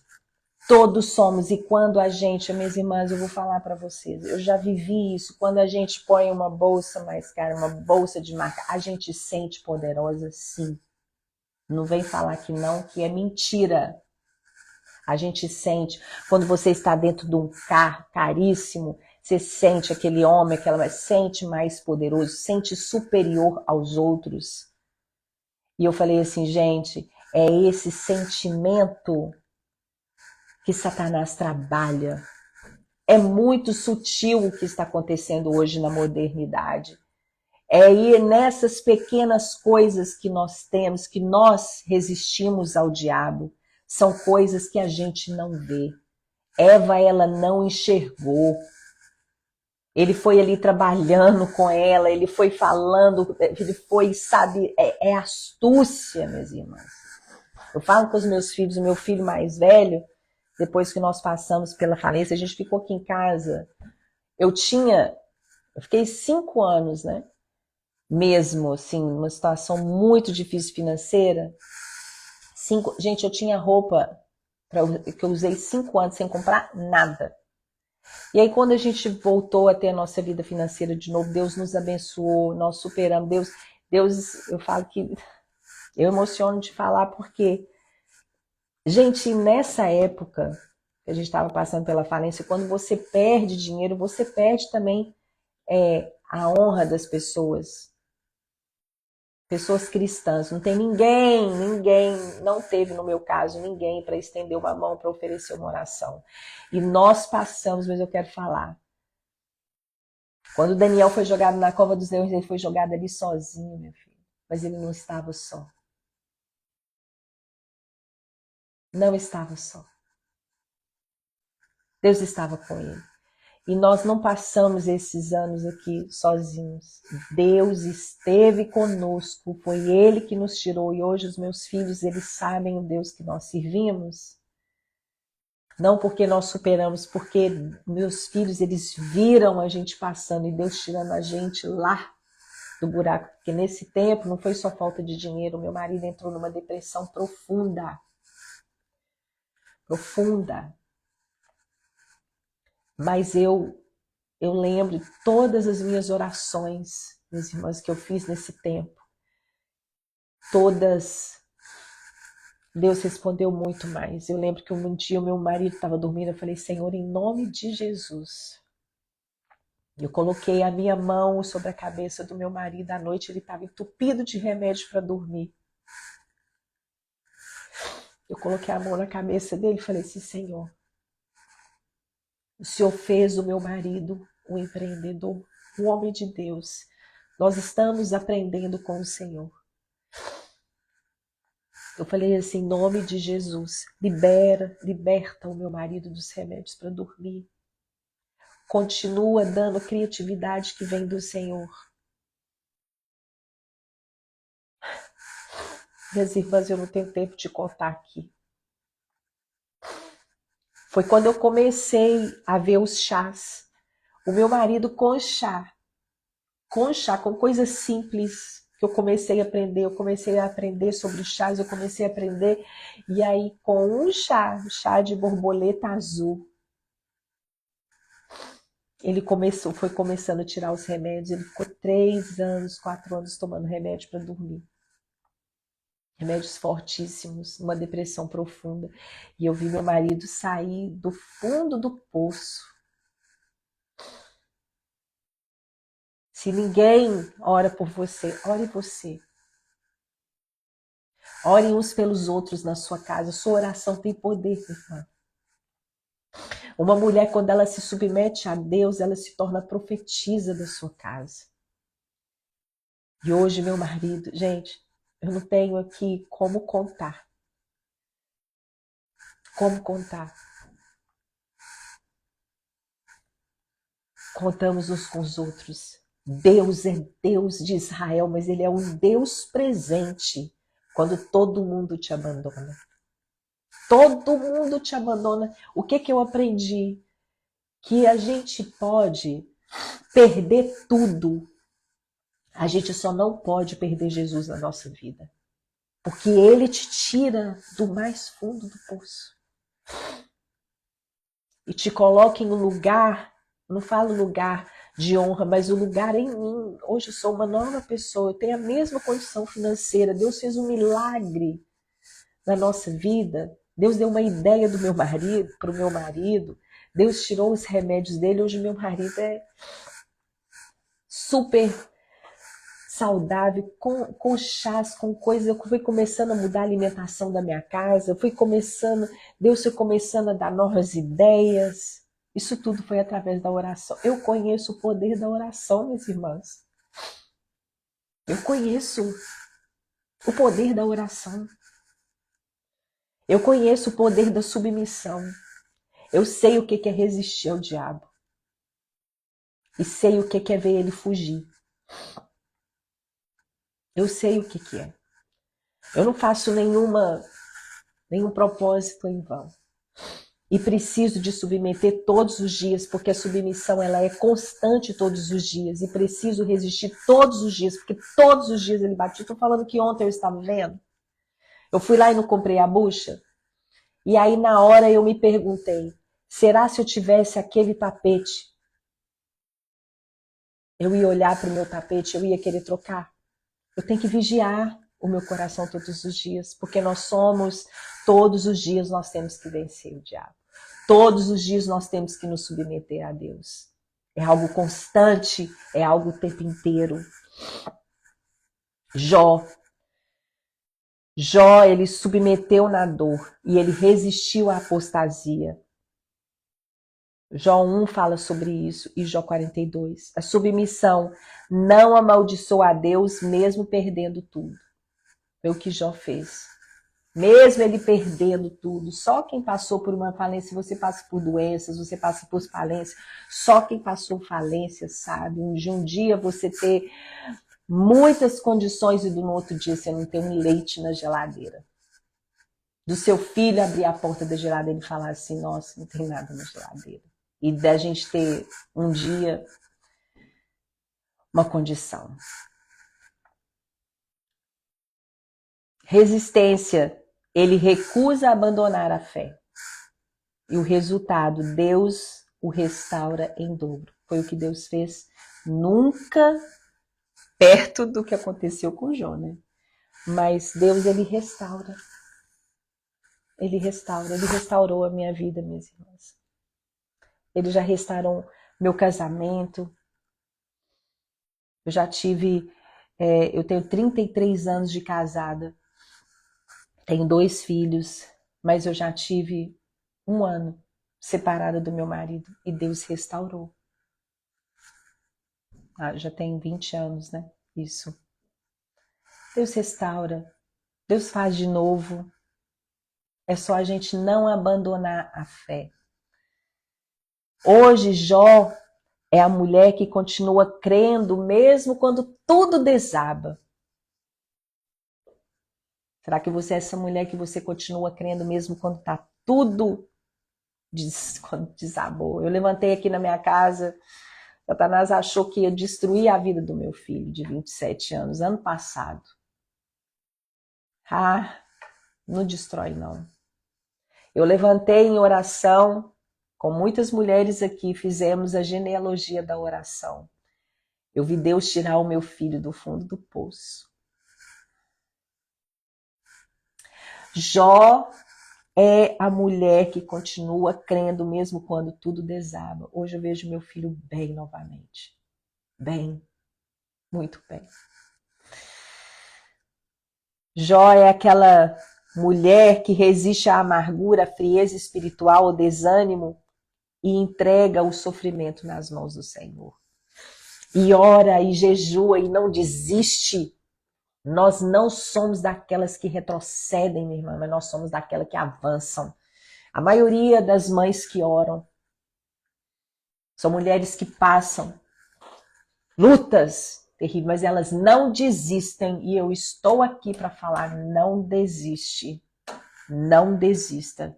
Todos somos, e quando a gente, minhas irmãs, eu vou falar para vocês, eu já vivi isso, quando a gente põe uma bolsa mais cara, uma bolsa de marca, a gente sente poderosa sim. Não vem falar que não, que é mentira. A gente sente, quando você está dentro de um carro caríssimo, você sente aquele homem, aquela sente mais poderoso, sente superior aos outros. E eu falei assim, gente, é esse sentimento que Satanás trabalha. É muito sutil o que está acontecendo hoje na modernidade. É ir nessas pequenas coisas que nós temos, que nós resistimos ao diabo. São coisas que a gente não vê. Eva, ela não enxergou. Ele foi ali trabalhando com ela, ele foi falando, ele foi, sabe, é astúcia, minhas irmãs. Eu falo com os meus filhos, o meu filho mais velho, depois que nós passamos pela falência, a gente ficou aqui em casa. Eu fiquei 5 anos, né? Mesmo, assim, numa situação muito difícil financeira. Gente, eu tinha roupa que eu usei 5 anos sem comprar nada. E aí, quando a gente voltou a ter a nossa vida financeira de novo, Deus nos abençoou, nós superamos. Deus, eu falo que eu emociono de falar porque, gente, nessa época que a gente estava passando pela falência, quando você perde dinheiro, você perde também a honra das pessoas. Pessoas cristãs. Não tem ninguém, não teve no meu caso, ninguém para estender uma mão, para oferecer uma oração. E nós passamos, mas eu quero falar. Quando Daniel foi jogado na cova dos leões, ele foi jogado ali sozinho, meu filho. Mas ele não estava só. Não estava só. Deus estava com ele. E nós não passamos esses anos aqui sozinhos. Deus esteve conosco, foi Ele que nos tirou. E hoje os meus filhos, eles sabem o Deus que nós servimos. Não porque nós superamos, porque meus filhos, eles viram a gente passando e Deus tirando a gente lá do buraco. Porque nesse tempo não foi só falta de dinheiro, meu marido entrou numa depressão profunda. Profunda. Mas eu lembro de todas as minhas orações, minhas irmãs, que eu fiz nesse tempo. Todas, Deus respondeu muito mais. Eu lembro que um dia o meu marido estava dormindo, eu falei, Senhor, em nome de Jesus. Eu coloquei a minha mão sobre a cabeça do meu marido à noite, ele estava entupido de remédio para dormir. Eu coloquei a mão na cabeça dele e falei assim, Senhor, o Senhor fez o meu marido um empreendedor, um homem de Deus. Nós estamos aprendendo com o Senhor. Eu falei assim, em nome de Jesus, liberta o meu marido dos remédios para dormir. Continua dando criatividade que vem do Senhor. Minhas irmãs, eu não tenho tempo de contar aqui. Foi quando eu comecei a ver os chás. O meu marido com chá, com coisas simples que eu comecei a aprender. Eu comecei a aprender sobre chás, eu comecei a aprender. E aí, com um chá de borboleta azul, ele foi começando a tirar os remédios. Ele ficou 3 anos, 4 anos tomando remédio para dormir. Remédios fortíssimos, uma depressão profunda. E eu vi meu marido sair do fundo do poço. Se ninguém ora por você, ore você. Orem uns pelos outros na sua casa. Sua oração tem poder, irmã. Uma mulher, quando ela se submete a Deus, ela se torna profetisa da sua casa. E hoje, meu marido, gente, eu não tenho aqui como contar. Como contar. Contamos uns com os outros. Deus é Deus de Israel, mas Ele é um Deus presente quando todo mundo te abandona. Todo mundo te abandona. O que eu aprendi? Que a gente pode perder tudo. A gente só não pode perder Jesus na nossa vida. Porque Ele te tira do mais fundo do poço. E te coloca em um lugar, não falo lugar de honra, mas o lugar em mim. Hoje eu sou uma nova pessoa, eu tenho a mesma condição financeira. Deus fez um milagre na nossa vida. Deus deu uma ideia do meu marido, para o meu marido. Deus tirou os remédios dele. Hoje meu marido é super saudável, com chás, com coisas. Eu fui começando a mudar a alimentação da minha casa. Deus foi começando a dar novas ideias. Isso tudo foi através da oração. Eu conheço o poder da oração, minhas irmãs. Eu conheço o poder da oração. Eu conheço o poder da submissão. Eu sei o que é resistir ao diabo. E sei o que é ver ele fugir. Eu sei o que é. Eu não faço nenhum propósito em vão. E preciso de submeter todos os dias, porque a submissão ela é constante todos os dias. E preciso resistir todos os dias, porque todos os dias ele bate. Estou falando que ontem eu estava vendo. Eu fui lá e não comprei a bucha. E aí na hora eu me perguntei, será se eu tivesse aquele tapete, eu ia olhar para o meu tapete, eu ia querer trocar? Eu tenho que vigiar o meu coração todos os dias, porque todos os dias nós temos que vencer o diabo. Todos os dias nós temos que nos submeter a Deus. É algo constante, é algo o tempo inteiro. Jó, ele submeteu na dor e ele resistiu à apostasia. Jó 1 fala sobre isso e Jó 42. A submissão não amaldiçoa a Deus mesmo perdendo tudo. Foi o que Jó fez. Mesmo ele perdendo tudo, só quem passou por uma falência, você passa por doenças, você passa por falência, só quem passou falência sabe. De um dia você ter muitas condições e no outro dia você não ter um leite na geladeira. Do seu filho abrir a porta da geladeira e falar assim, nossa, não tem nada na geladeira. E da gente ter um dia uma condição. Resistência. Ele recusa abandonar a fé. E o resultado, Deus o restaura em dobro. Foi o que Deus fez nunca perto do que aconteceu com Jó, né? Mas Deus, ele restaura. Ele restaurou a minha vida, minhas irmãs. Ele já restaurou meu casamento. Eu tenho 33 anos de casada. Tenho 2 filhos, mas eu já tive 1 ano separada do meu marido e Deus restaurou. Já tem 20 anos, né? Isso. Deus restaura. Deus faz de novo. É só a gente não abandonar a fé. Hoje, Jó é a mulher que continua crendo mesmo quando tudo desaba. Será que você é essa mulher que você continua crendo mesmo quando está tudo quando desabou? Eu levantei aqui na minha casa, Satanás achou que ia destruir a vida do meu filho de 27 anos, ano passado. Não destrói não. Eu levantei em oração, com muitas mulheres aqui, fizemos a genealogia da oração. Eu vi Deus tirar o meu filho do fundo do poço. Jó é a mulher que continua crendo mesmo quando tudo desaba. Hoje eu vejo meu filho bem novamente. Bem, muito bem. Jó é aquela mulher que resiste à amargura, à frieza espiritual, ao desânimo e entrega o sofrimento nas mãos do Senhor. E ora e jejua e não desiste. Nós não somos daquelas que retrocedem, minha irmã, mas nós somos daquelas que avançam. A maioria das mães que oram são mulheres que passam lutas terríveis, mas elas não desistem. E eu estou aqui para falar, não desiste. Não desista.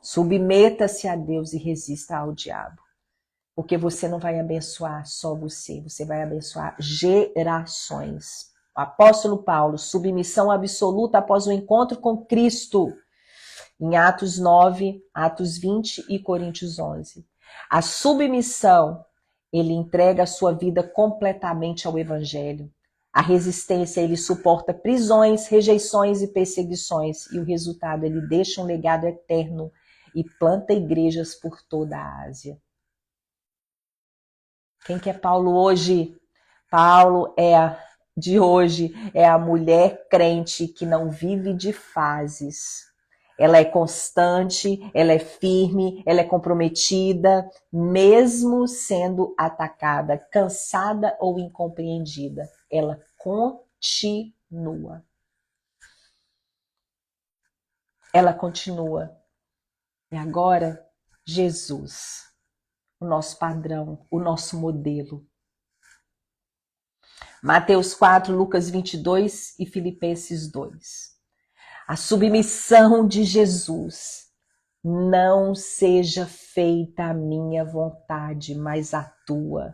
Submeta-se a Deus e resista ao diabo. Porque você não vai abençoar só você, você vai abençoar gerações. O apóstolo Paulo, submissão absoluta após o encontro com Cristo, em Atos 9, Atos 20 e Coríntios 11. A submissão, ele entrega a sua vida completamente ao Evangelho. A resistência, ele suporta prisões, rejeições e perseguições. E o resultado, ele deixa um legado eterno e planta igrejas por toda a Ásia. Quem que é Paulo hoje? Paulo de hoje é a mulher crente que não vive de fases. Ela é constante, ela é firme, ela é comprometida, mesmo sendo atacada, cansada ou incompreendida. Ela continua. Ela continua. E agora, Jesus, o nosso padrão, o nosso modelo. Mateus 4, Lucas 22 e Filipenses 2. A submissão de Jesus. Não seja feita a minha vontade, mas a tua.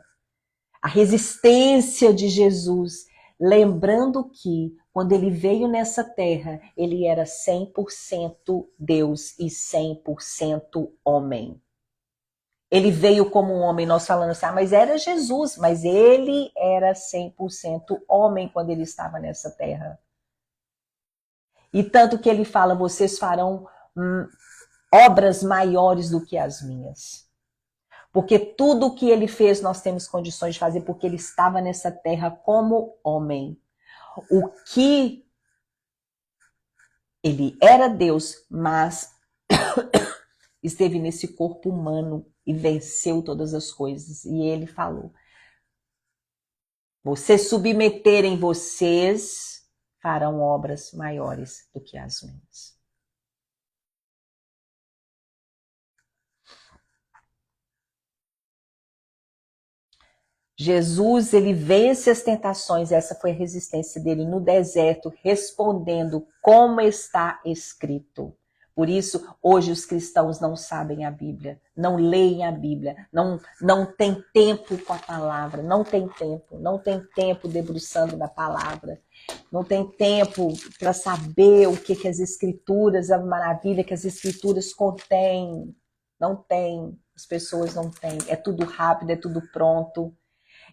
A resistência de Jesus, lembrando que quando ele veio nessa terra, ele era 100% Deus e 100% homem. Ele veio como um homem, nós falando assim, mas era Jesus, mas ele era 100% homem quando ele estava nessa terra. E tanto que ele fala, vocês farão obras maiores do que as minhas. Porque tudo o que ele fez nós temos condições de fazer, porque ele estava nessa terra como homem. O que ele era Deus, mas esteve nesse corpo humano e venceu todas as coisas. E ele falou, vocês submeterem vocês, farão obras maiores do que as minhas. Jesus, ele vence as tentações, essa foi a resistência dele no deserto, respondendo como está escrito. Por isso, hoje os cristãos não sabem a Bíblia, não leem a Bíblia, não tem tempo com a palavra, não tem tempo debruçando na palavra, não tem tempo para saber o que as Escrituras, a maravilha que as Escrituras contêm. Não tem, as pessoas não têm, é tudo rápido, é tudo pronto.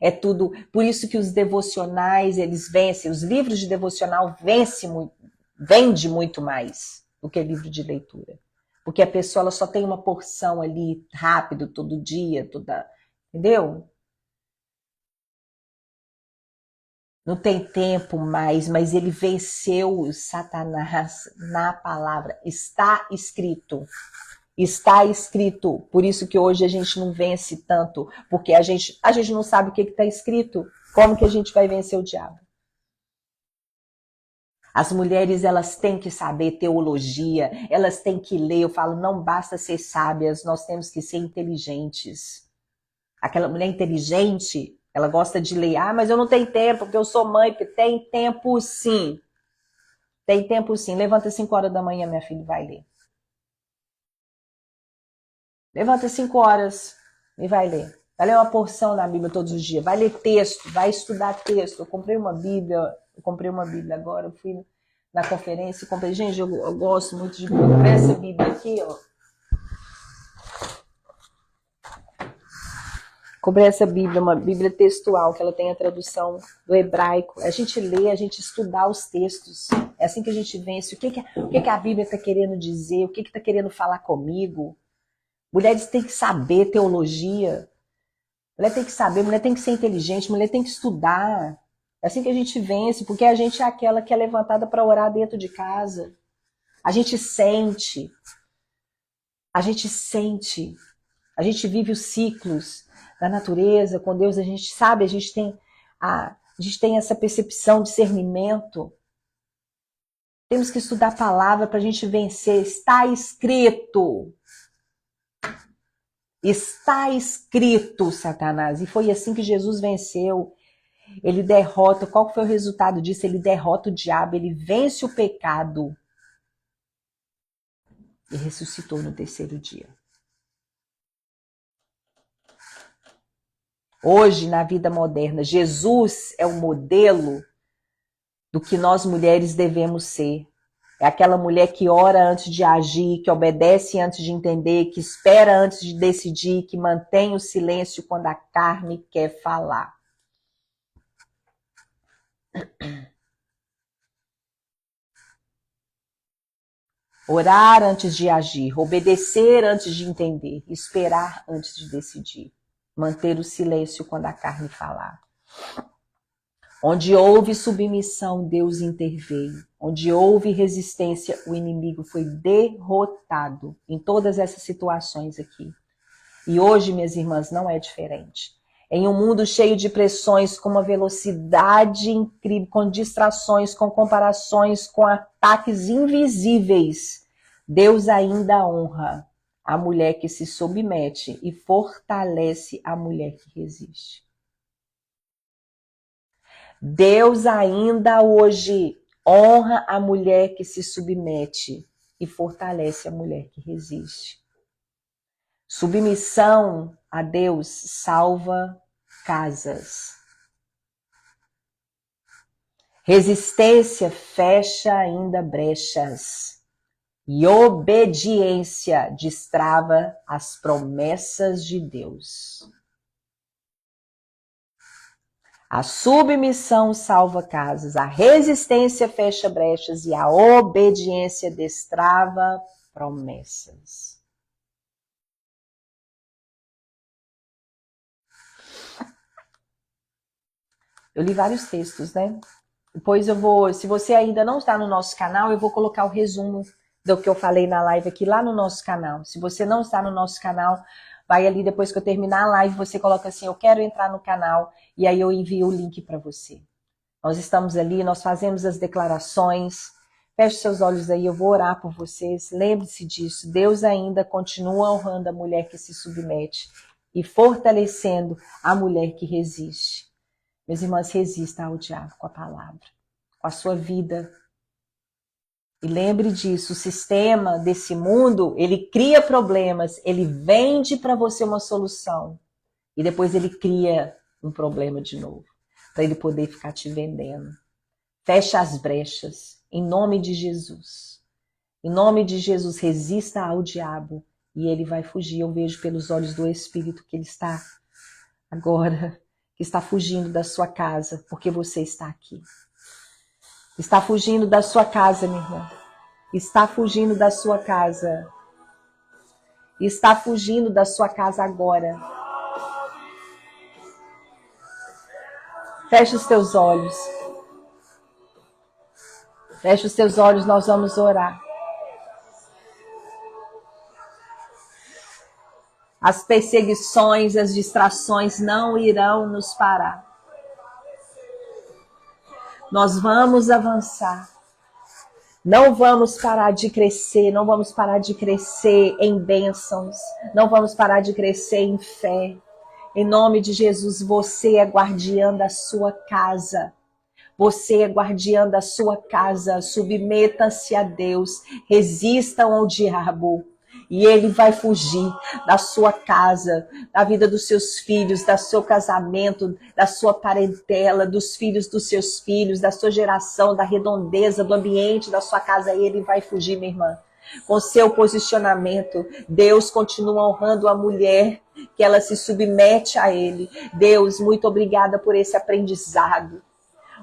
É tudo, por isso que os devocionais, eles vencem, os livros de devocional vende muito mais do que livro de leitura. Porque a pessoa ela só tem uma porção ali rápido, todo dia, entendeu? Não tem tempo mais, mas ele venceu o Satanás na palavra. Está escrito. Está escrito. Por isso que hoje a gente não vence tanto, porque a gente não sabe o que está escrito. Como que a gente vai vencer o diabo? As mulheres, elas têm que saber teologia, elas têm que ler. Eu falo, não basta ser sábias, nós temos que ser inteligentes. Aquela mulher inteligente, ela gosta de ler. Ah, mas eu não tenho tempo, porque eu sou mãe. Porque tem tempo sim. Tem tempo sim. Levanta 5 horas da manhã, minha filha, vai ler. Levanta 5 horas e vai ler. Vai ler uma porção da Bíblia todos os dias. Vai ler texto, vai estudar texto. Eu comprei uma Bíblia agora. Eu fui na conferência e comprei. Gente, eu gosto muito de Bíblia. Comprei essa Bíblia aqui, ó. Comprei essa Bíblia, uma Bíblia textual, que ela tem a tradução do hebraico. A gente lê, a gente estudar os textos. É assim que a gente vence. O que a Bíblia está querendo dizer? O que está querendo falar comigo? Mulheres têm que saber teologia. Mulher tem que saber, mulher tem que ser inteligente, mulher tem que estudar. É assim que a gente vence, porque a gente é aquela que é levantada para orar dentro de casa. A gente sente, a gente sente, a gente vive os ciclos da natureza com Deus, a gente sabe, a gente tem essa percepção, discernimento. Temos que estudar a palavra para a gente vencer. Está escrito. Está escrito, Satanás. E foi assim que Jesus venceu. Ele derrota. Qual foi o resultado disso? Ele derrota o diabo, ele vence o pecado. E ressuscitou no terceiro dia. Hoje, na vida moderna, Jesus é o modelo do que nós mulheres devemos ser. É aquela mulher que ora antes de agir, que obedece antes de entender, que espera antes de decidir, que mantém o silêncio quando a carne quer falar. Orar antes de agir, obedecer antes de entender, esperar antes de decidir, manter o silêncio quando a carne falar. Onde houve submissão, Deus interveio. Onde houve resistência, o inimigo foi derrotado em todas essas situações aqui. E hoje, minhas irmãs, não é diferente. Em um mundo cheio de pressões, com uma velocidade incrível, com distrações, com comparações, com ataques invisíveis, Deus ainda honra a mulher que se submete e fortalece a mulher que resiste. Deus ainda hoje honra a mulher que se submete e fortalece a mulher que resiste. Submissão a Deus salva casas. Resistência fecha ainda brechas. E obediência destrava as promessas de Deus. A submissão salva casas, a resistência fecha brechas e a obediência destrava promessas. Eu li vários textos, né? Depois eu vou, se você ainda não está no nosso canal, eu vou colocar o resumo do que eu falei na live aqui lá no nosso canal. Se você não está no nosso canal, vai ali depois que eu terminar a live, você coloca assim, eu quero entrar no canal, e aí eu envio o link para você. Nós estamos ali, nós fazemos as declarações. Feche seus olhos aí, eu vou orar por vocês. Lembre-se disso, Deus ainda continua honrando a mulher que se submete e fortalecendo a mulher que resiste. Meus irmãos, resista ao diabo com a palavra, com a sua vida. E lembre disso, o sistema desse mundo, ele cria problemas, ele vende para você uma solução. E depois ele cria um problema de novo, para ele poder ficar te vendendo. Fecha as brechas, em nome de Jesus. Em nome de Jesus, resista ao diabo e ele vai fugir. Eu vejo pelos olhos do Espírito que ele está agora, que está fugindo da sua casa, porque você está aqui. Está fugindo da sua casa, minha irmã. Está fugindo da sua casa. Está fugindo da sua casa agora. Feche os teus olhos. Feche os teus olhos, nós vamos orar. As perseguições, as distrações não irão nos parar. Nós vamos avançar. Não vamos parar de crescer, não vamos parar de crescer em bênçãos, não vamos parar de crescer em fé. Em nome de Jesus, você é guardiã da sua casa. Você é guardiã da sua casa. Submeta-se a Deus. Resistam ao diabo. E ele vai fugir da sua casa, da vida dos seus filhos, do seu casamento, da sua parentela, dos filhos dos seus filhos, da sua geração, da redondeza, do ambiente da sua casa. E ele vai fugir, minha irmã. Com seu posicionamento, Deus continua honrando a mulher, que ela se submete a ele. Deus, muito obrigada por esse aprendizado.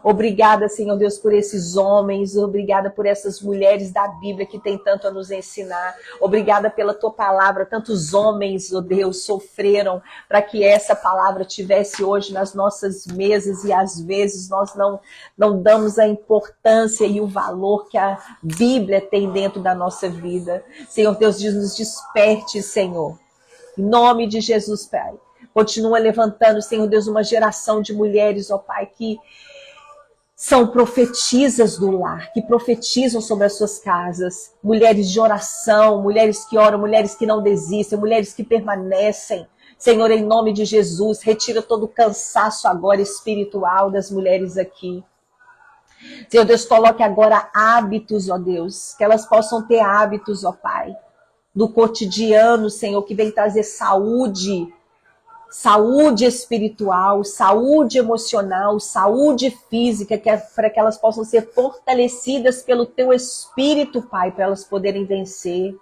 Obrigada, Senhor Deus, por esses homens. Obrigada por essas mulheres da Bíblia que tem tanto a nos ensinar. Obrigada pela tua palavra. Tantos homens, ó Deus, sofreram para que essa palavra tivesse hoje nas nossas mesas e às vezes nós não damos a importância e o valor que a Bíblia tem dentro da nossa vida. Senhor Deus, nos desperte, Senhor. Em nome de Jesus, Pai. Continua levantando, Senhor Deus, uma geração de mulheres, ó Pai, que são profetisas do lar, que profetizam sobre as suas casas. Mulheres de oração, mulheres que oram, mulheres que não desistem, mulheres que permanecem. Senhor, em nome de Jesus, retira todo o cansaço agora espiritual das mulheres aqui. Senhor Deus, coloque agora hábitos, ó Deus, que elas possam ter hábitos, ó Pai, do cotidiano, Senhor, que vem trazer saúde espiritual, saúde emocional, saúde física, para que elas possam ser fortalecidas pelo teu Espírito, Pai, para elas poderem vencer.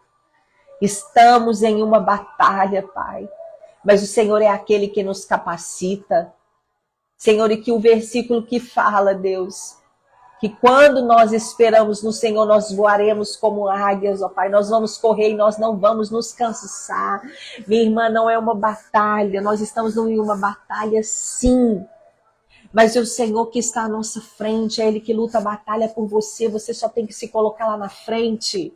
Estamos em uma batalha, Pai, mas o Senhor é aquele que nos capacita. Senhor, e que o versículo que fala, Deus, que quando nós esperamos no Senhor, nós voaremos como águias, ó Pai. Nós vamos correr e nós não vamos nos cansar. Minha irmã, não é uma batalha. Nós estamos em uma batalha, sim. Mas é o Senhor que está à nossa frente. É Ele que luta a batalha por você. Você só tem que se colocar lá na frente.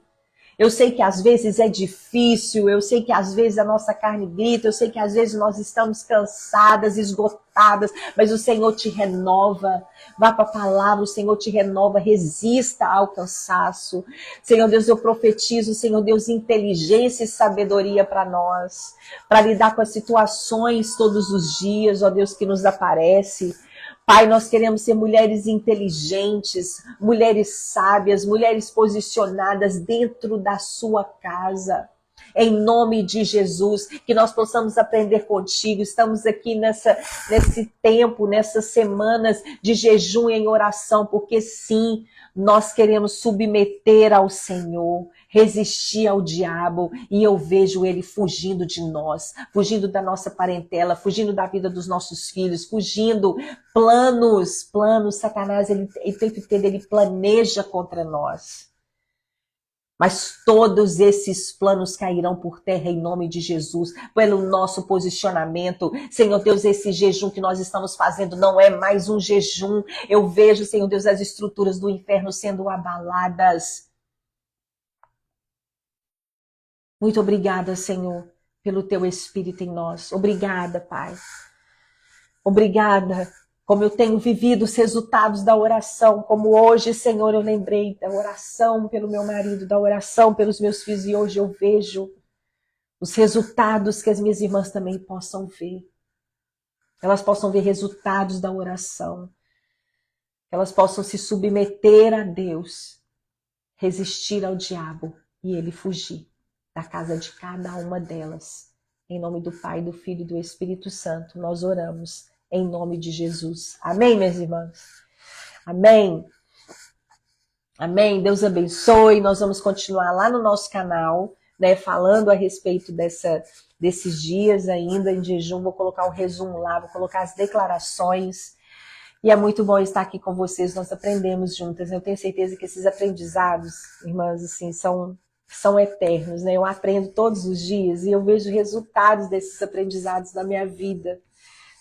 Eu sei que às vezes é difícil, eu sei que às vezes a nossa carne grita, eu sei que às vezes nós estamos cansadas, esgotadas, mas o Senhor te renova. Vá para a palavra, o Senhor te renova, resista ao cansaço. Senhor Deus, eu profetizo, Senhor Deus, inteligência e sabedoria para nós, para lidar com as situações todos os dias, ó Deus, que nos aparece. Pai, nós queremos ser mulheres inteligentes, mulheres sábias, mulheres posicionadas dentro da sua casa. Em nome de Jesus, que nós possamos aprender contigo. Estamos aqui nesse tempo, nessas semanas de jejum em oração, porque sim, nós queremos submeter ao Senhor, resistir ao diabo, e eu vejo ele fugindo de nós, fugindo da nossa parentela, fugindo da vida dos nossos filhos, fugindo planos, Satanás, ele tem que ter, ele planeja contra nós. Mas todos esses planos cairão por terra em nome de Jesus, pelo nosso posicionamento. Senhor Deus, esse jejum que nós estamos fazendo não é mais um jejum. Eu vejo, Senhor Deus, as estruturas do inferno sendo abaladas. Muito obrigada, Senhor, pelo teu Espírito em nós. Obrigada, Pai. Obrigada. Como eu tenho vivido os resultados da oração, como hoje, Senhor, eu lembrei da oração pelo meu marido, da oração pelos meus filhos, e hoje eu vejo os resultados que as minhas irmãs também possam ver. Elas possam ver resultados da oração. Elas possam se submeter a Deus, resistir ao diabo e ele fugir da casa de cada uma delas. Em nome do Pai, do Filho e do Espírito Santo, nós oramos. Em nome de Jesus. Amém, minhas irmãs? Amém. Amém. Deus abençoe. Nós vamos continuar lá no nosso canal, né, falando a respeito desses dias ainda em jejum. Vou colocar um resumo lá, vou colocar as declarações. E é muito bom estar aqui com vocês. Nós aprendemos juntas. Eu tenho certeza que esses aprendizados, irmãs, assim, são eternos, né? Eu aprendo todos os dias e eu vejo resultados desses aprendizados na minha vida.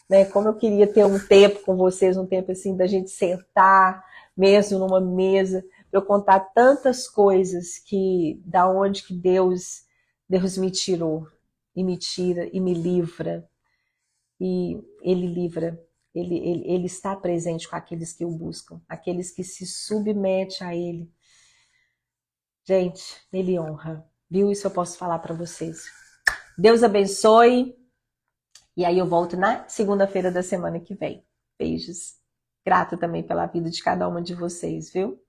Né, como eu queria ter um tempo com vocês, um tempo assim da gente sentar mesmo numa mesa, para eu contar tantas coisas que da onde que Deus me tirou e me tira e me livra. E Ele livra, ele está presente com aqueles que o buscam, aqueles que se submetem a Ele. Gente, Ele honra, viu? Isso eu posso falar para vocês. Deus abençoe. E aí eu volto na segunda-feira da semana que vem. Beijos. Grata também pela vida de cada uma de vocês, viu?